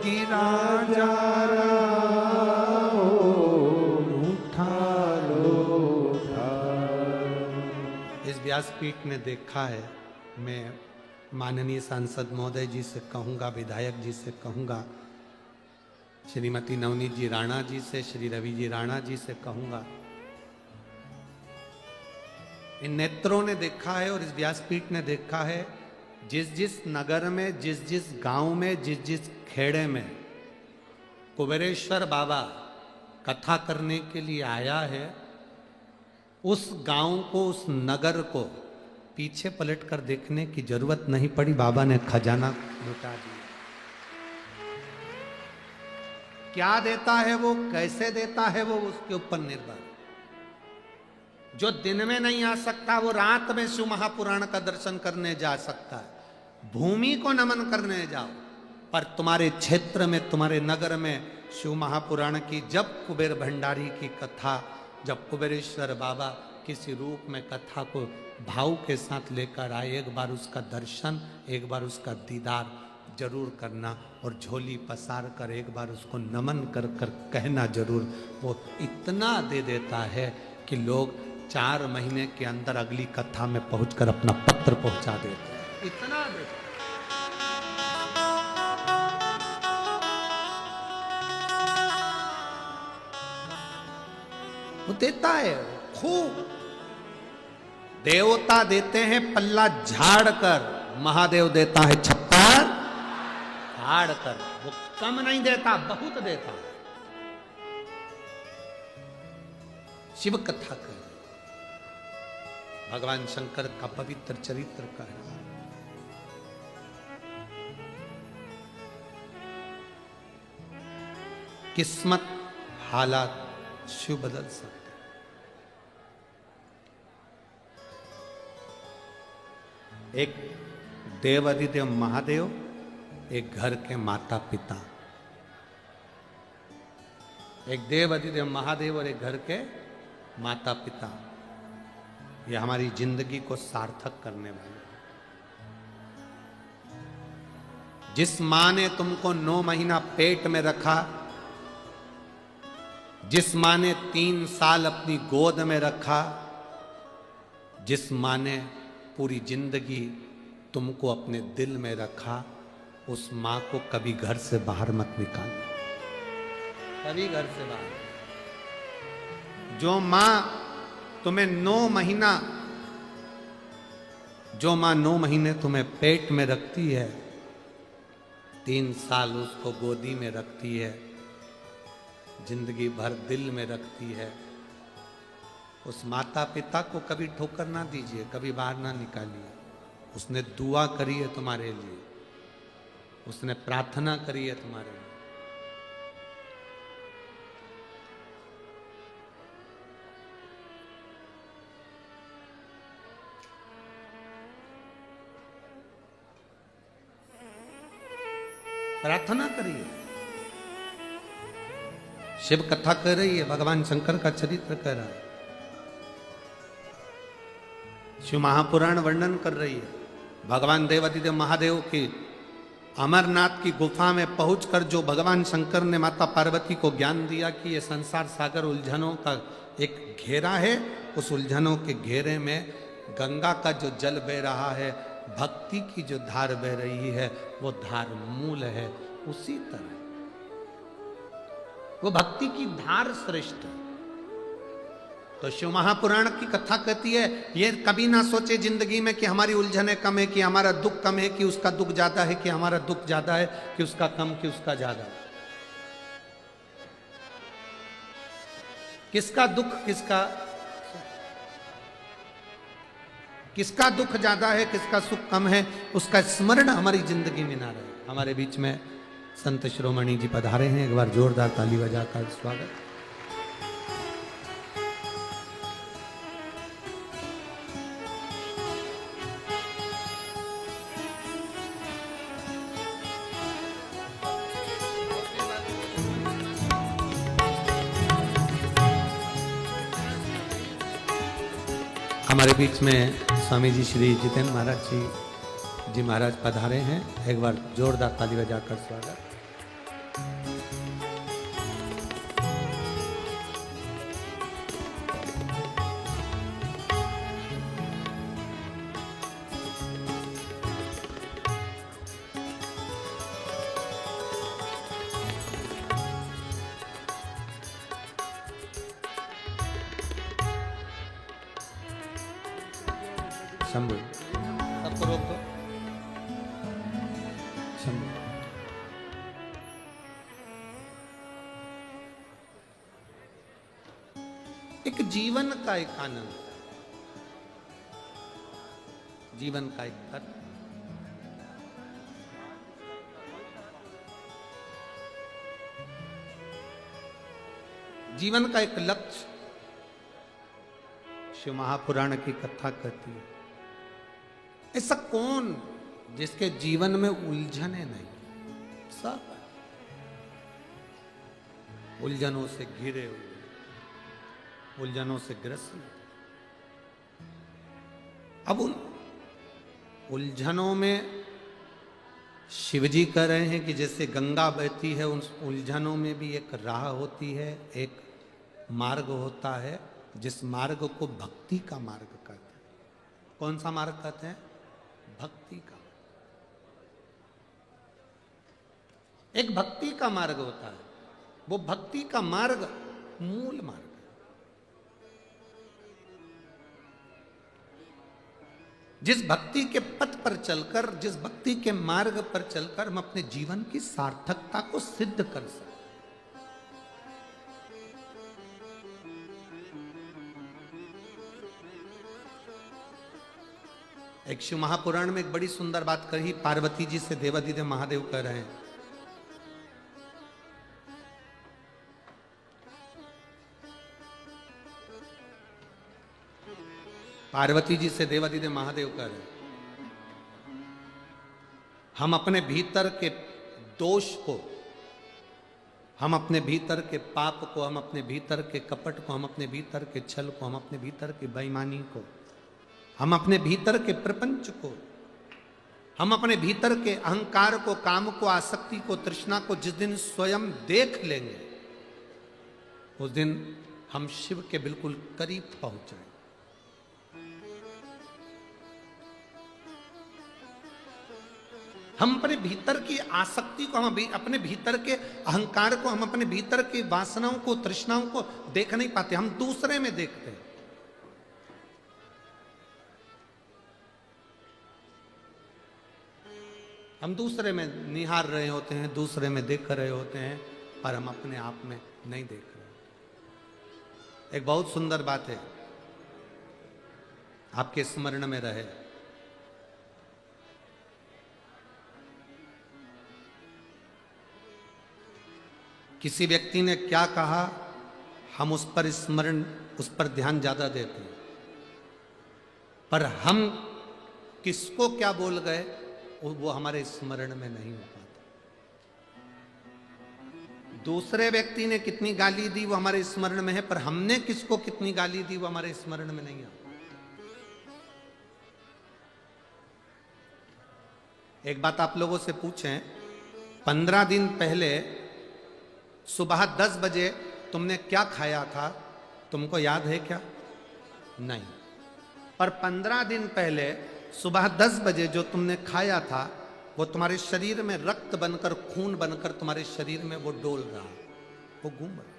गिरा जा रहा हो, उठा लो उठा। इस व्यासपीठ ने देखा है, मैं माननीय सांसद महोदय जी से कहूँगा, विधायक जी से कहूँगा, श्रीमती नवनीत जी राणा जी से, श्री रवि जी राणा जी से कहूँगा, इन नेत्रों ने देखा है और इस व्यासपीठ ने देखा है, जिस जिस नगर में, जिस जिस गांव में, जिस जिस खेड़े में कुबेरेश्वर बाबा कथा करने के लिए आया है, उस गांव को, उस नगर को पीछे पलट कर देखने की जरूरत नहीं पड़ी, बाबा ने खजाना लुटा दिया। क्या देता है वो, कैसे देता है वो, उसके ऊपर निर्भर। जो दिन में नहीं आ सकता वो रात में शिव महापुराण का दर्शन करने जा सकता है। भूमि को नमन करने जाओ, पर तुम्हारे क्षेत्र में, तुम्हारे नगर में शिव महापुराण की जब कुबेर भंडारी की कथा, जब कुबेरेश्वर बाबा किसी रूप में कथा को भाव के साथ लेकर आए, एक बार उसका दर्शन, एक बार उसका दीदार जरूर करना और झोली पसार कर एक बार उसको नमन कर कर कहना जरूर। वो इतना दे देता है कि लोग 4 महीने के अंदर अगली कथा में पहुंचकर अपना पत्र पहुंचा देते हैं, इतना देता। वो देता है खूब। देवता देते हैं पल्ला झाड़ कर, महादेव देता है छप्पर फाड़ कर। वो कम नहीं देता, बहुत देता। शिव कथा कर भगवान शंकर का पवित्र चरित्र का है। किस्मत, हालात शिव बदल सकते। एक देवाधिदेव महादेव, एक घर के माता पिता। एक देवाधिदेव महादेव और एक घर के माता पिता, ये हमारी जिंदगी को सार्थक करने वाले। जिस मां ने तुमको 9 महीना पेट में रखा, जिस मां ने 3 साल अपनी गोद में रखा, जिस मां ने पूरी जिंदगी तुमको अपने दिल में रखा, उस मां को कभी घर से बाहर मत निकालना, कभी घर से बाहर। जो मां तुम्हें 9 महीना, जो मां 9 महीने तुम्हें पेट में रखती है, 3 साल उसको गोदी में रखती है, जिंदगी भर दिल में रखती है, उस माता पिता को कभी ठोकर ना दीजिए, कभी बाहर ना निकालिए। उसने दुआ करी है तुम्हारे लिए, उसने प्रार्थना करी है तुम्हारे लिए। प्रार्थना करिए। शिव कथा कर रही है, भगवान शंकर का चरित्र कर रहा है, शिव महापुराण वर्णन कर रही है। भगवान देवादिदेव महादेव की अमरनाथ की गुफा में पहुंचकर जो भगवान शंकर ने माता पार्वती को ज्ञान दिया कि ये संसार सागर उलझनों का एक घेरा है, उस उलझनों के घेरे में गंगा का जो जल बह रहा है, भक्ति की जो धार बह रही है, वो धार मूल है। उसी तरह वो भक्ति की धार श्रेष्ठ है। तो शिव महापुराण की कथा कहती है, ये कभी ना सोचे जिंदगी में कि हमारी उलझने कम है, कि हमारा दुख कम है, कि उसका दुख ज्यादा है, कि हमारा दुख ज्यादा है, कि उसका कम, कि उसका ज्यादा। किसका दुख, किसका दुख ज्यादा है, किसका सुख कम है, उसका स्मरण हमारी जिंदगी में ना रहे। हमारे बीच में संत शिरोमणि जी पधारे हैं, एक बार जोरदार ताली बजाकर स्वागत। हमारे बीच में स्वामी जी श्री जितेंद्र महाराज जी महाराज पधारे हैं, एक बार जोरदार ताली बजाकर स्वागत। शंभु सबको रोक दो। शंभु एक जीवन का एक आनंद, जीवन का एक अर्थ, जीवन का एक लक्ष्य शिव महापुराण की कथा कहती है। ऐसा कौन जिसके जीवन में उलझने नहीं, सब उलझनों से घिरे हुए, उलझनों से ग्रस्त। अब उन उलझनों में शिवजी कह रहे हैं कि जैसे गंगा बहती है, उन उलझनों में भी एक राह होती है, एक मार्ग होता है, जिस मार्ग को भक्ति का मार्ग कहते हैं। कौन सा मार्ग कहते हैं? भक्ति का। एक भक्ति का मार्ग होता है, वो भक्ति का मार्ग मूल मार्ग है। जिस भक्ति के पथ पर चलकर, जिस भक्ति के मार्ग पर चलकर हम अपने जीवन की सार्थकता को सिद्ध कर सकते। एक शिव महापुराण में एक बड़ी सुंदर बात कही, पार्वती जी से देवादिदेव महादेव कह रहे हैं, पार्वती जी से देवादिदेव महादेव कह रहे हैं, हम अपने भीतर के दोष को, हम अपने भीतर के पाप को, हम अपने भीतर के कपट को, हम अपने भीतर के छल को, हम अपने भीतर की बेईमानी को, हम अपने भीतर के प्रपंच को, हम अपने भीतर के अहंकार को, काम को, आसक्ति को, तृष्णा को जिस दिन स्वयं देख लेंगे, उस दिन हम शिव के बिल्कुल करीब पहुंच जाएंगे। हम अपने भीतर की आसक्ति को, हम अपने भीतर के अहंकार को, हम अपने भीतर की वासनाओं को, तृष्णाओं को देख नहीं पाते, हम दूसरे में देखते हैं। हम दूसरे में निहार रहे होते हैं, दूसरे में देख रहे होते हैं, पर हम अपने आप में नहीं देख रहे। एक बहुत सुंदर बात है, आपके स्मरण में रहे। किसी व्यक्ति ने क्या कहा, हम उस पर स्मरण, उस पर ध्यान ज्यादा देते हैं, पर हम किसको क्या बोल गए वो हमारे स्मरण में नहीं हो पाता। दूसरे व्यक्ति ने कितनी गाली दी वो हमारे स्मरण में है, पर हमने किसको कितनी गाली दी वो हमारे स्मरण में नहीं है। एक बात आप लोगों से पूछें, 15 दिन पहले सुबह 10 बजे तुमने क्या खाया था, तुमको याद है क्या? नहीं। पर 15 दिन पहले सुबह 10 बजे जो तुमने खाया था वो तुम्हारे शरीर में रक्त बनकर, खून बनकर तुम्हारे शरीर में वो डोल रहा, वो घूम रहा।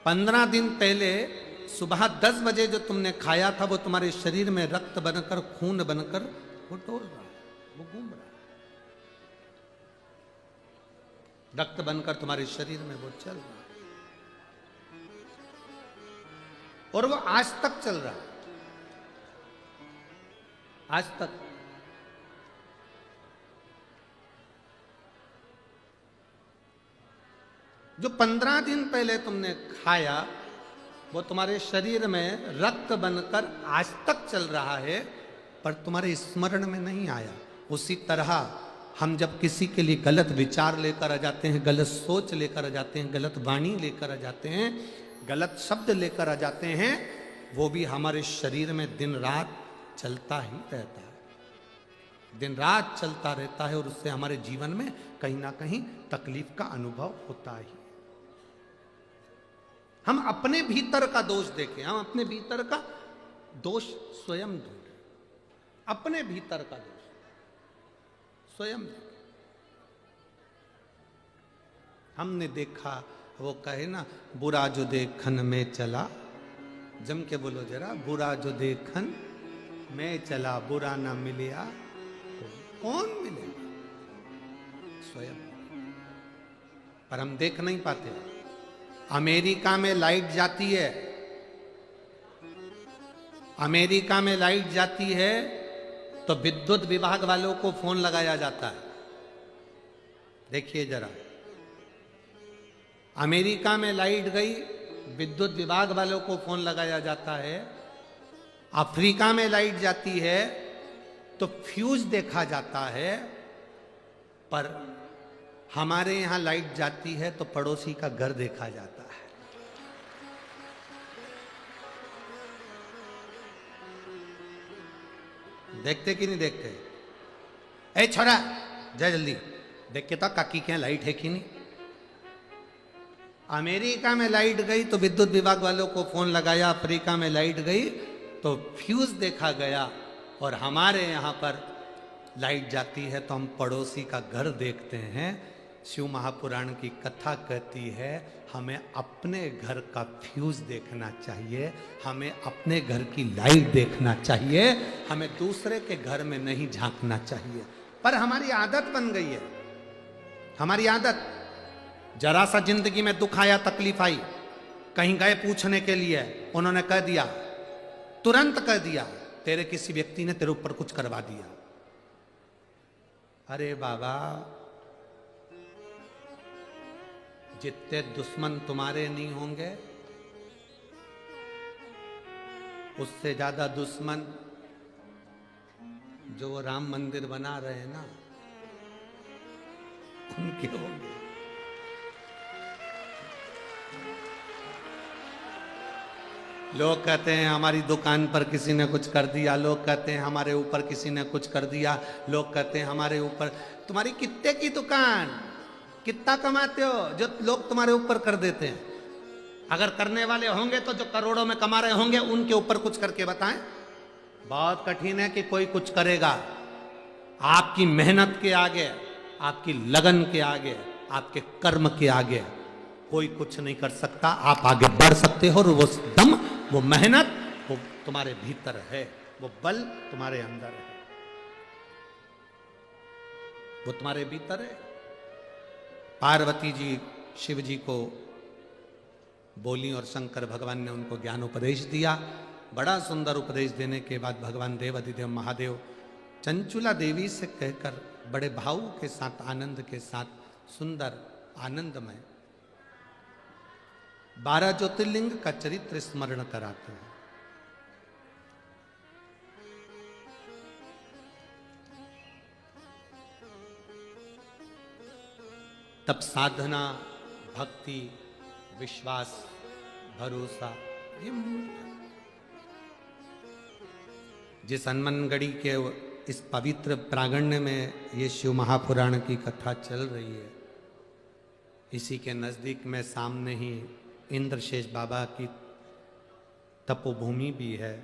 15 दिन पहले सुबह 10 बजे जो तुमने खाया था वो तुम्हारे शरीर में रक्त बनकर, खून बनकर वो डोल रहा, वो घूम रहा। रक्त बनकर तुम्हारे शरीर में वो चल रहा, और वो आज तक चल रहा, आज तक। जो 15 दिन पहले तुमने खाया वो तुम्हारे शरीर में रक्त बनकर आज तक चल रहा है, पर तुम्हारे स्मरण में नहीं आया। उसी तरह हम जब किसी के लिए गलत विचार लेकर आ जाते हैं, गलत सोच लेकर आ जाते हैं, गलत वाणी लेकर आ जाते हैं, गलत शब्द लेकर आ जाते हैं, वो भी हमारे शरीर में दिन रात चलता ही रहता है, दिन रात चलता रहता है, और उससे हमारे जीवन में कहीं ना कहीं तकलीफ का अनुभव होता ही। हम अपने भीतर का दोष देखें, हम अपने भीतर का दोष स्वयं ढूंढें, अपने भीतर का दोष स्वयं देखें। हमने देखा, वो कहे ना, बुरा जो देखन में चला, जम के बोलो जरा, बुरा जो देखन में चला, बुरा ना मिलिया तो कौन मिलेगा? स्वयं। पर हम देख नहीं पाते। अमेरिका में लाइट जाती है, अमेरिका में लाइट जाती है तो विद्युत विभाग वालों को फोन लगाया जाता है। देखिए जरा, अमेरिका में लाइट गई, विद्युत विभाग वालों को फोन लगाया जाता है। अफ्रीका में लाइट जाती है तो फ्यूज देखा जाता है, पर हमारे यहां लाइट जाती है तो पड़ोसी का घर देखा जाता है। देखते कि नहीं देखते? ए छोरा, जा जल्दी देख के तो काकी के यहाँ लाइट है कि नहीं। अमेरिका में लाइट गई तो विद्युत विभाग वालों को फोन लगाया, अफ्रीका में लाइट गई तो फ्यूज देखा गया, और हमारे यहां पर लाइट जाती है तो हम पड़ोसी का घर देखते हैं। शिव महापुराण की कथा कहती है हमें अपने घर का फ्यूज देखना चाहिए, हमें अपने घर की लाइट देखना चाहिए, हमें दूसरे के घर में नहीं झांकना चाहिए। पर हमारी आदत बन गई है, हमारी आदत। जरा सा जिंदगी में दुख आया, तकलीफ आई, कहीं गए पूछने के लिए, उन्होंने कह दिया, तुरंत कह दिया, तेरे किसी व्यक्ति ने तेरे ऊपर कुछ करवा दिया। अरे बाबा, जितने दुश्मन तुम्हारे नहीं होंगे, उससे ज्यादा दुश्मन जो वो राम मंदिर बना रहे हैं ना, उनके होंगे। लोग कहते हैं हमारी दुकान पर किसी ने कुछ कर दिया, लोग कहते हैं हमारे ऊपर किसी ने कुछ कर दिया, लोग कहते हैं हमारे ऊपर। तुम्हारी कितने की दुकान, कितना कमाते हो जो लोग तुम्हारे ऊपर कर देते हैं? अगर करने वाले होंगे तो जो करोड़ों में कमा रहे होंगे उनके ऊपर कुछ करके बताएं। बहुत कठिन है कि कोई कुछ करेगा। आपकी मेहनत के आगे, आपकी लगन के आगे, आपके कर्म के आगे कोई कुछ नहीं कर सकता। आप आगे बढ़ सकते हो, और वो दम, वो मेहनत, वो तुम्हारे भीतर है, वो बल तुम्हारे अंदर है, वो तुम्हारे भीतर है। पार्वती जी शिव जी को बोली और शंकर भगवान ने उनको ज्ञान उपदेश दिया। बड़ा सुंदर उपदेश देने के बाद भगवान देव अधिदेव महादेव चंचुला देवी से कहकर बड़े भाव के साथ, आनंद के साथ, सुंदर आनंदमय 12 ज्योतिर्लिंग का चरित्र स्मरण कराते हैं। तब साधना, भक्ति, विश्वास, भरोसा ये मूल है। जिस हनुमानगढ़ी के इस पवित्र प्रांगण्य में ये शिव महापुराण की कथा चल रही है, इसी के नजदीक में सामने ही इंद्रशेष बाबा की तपोभूमि भी है,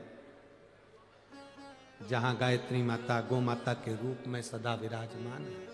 जहां गायत्री माता गौ माता के रूप में सदा विराजमान है।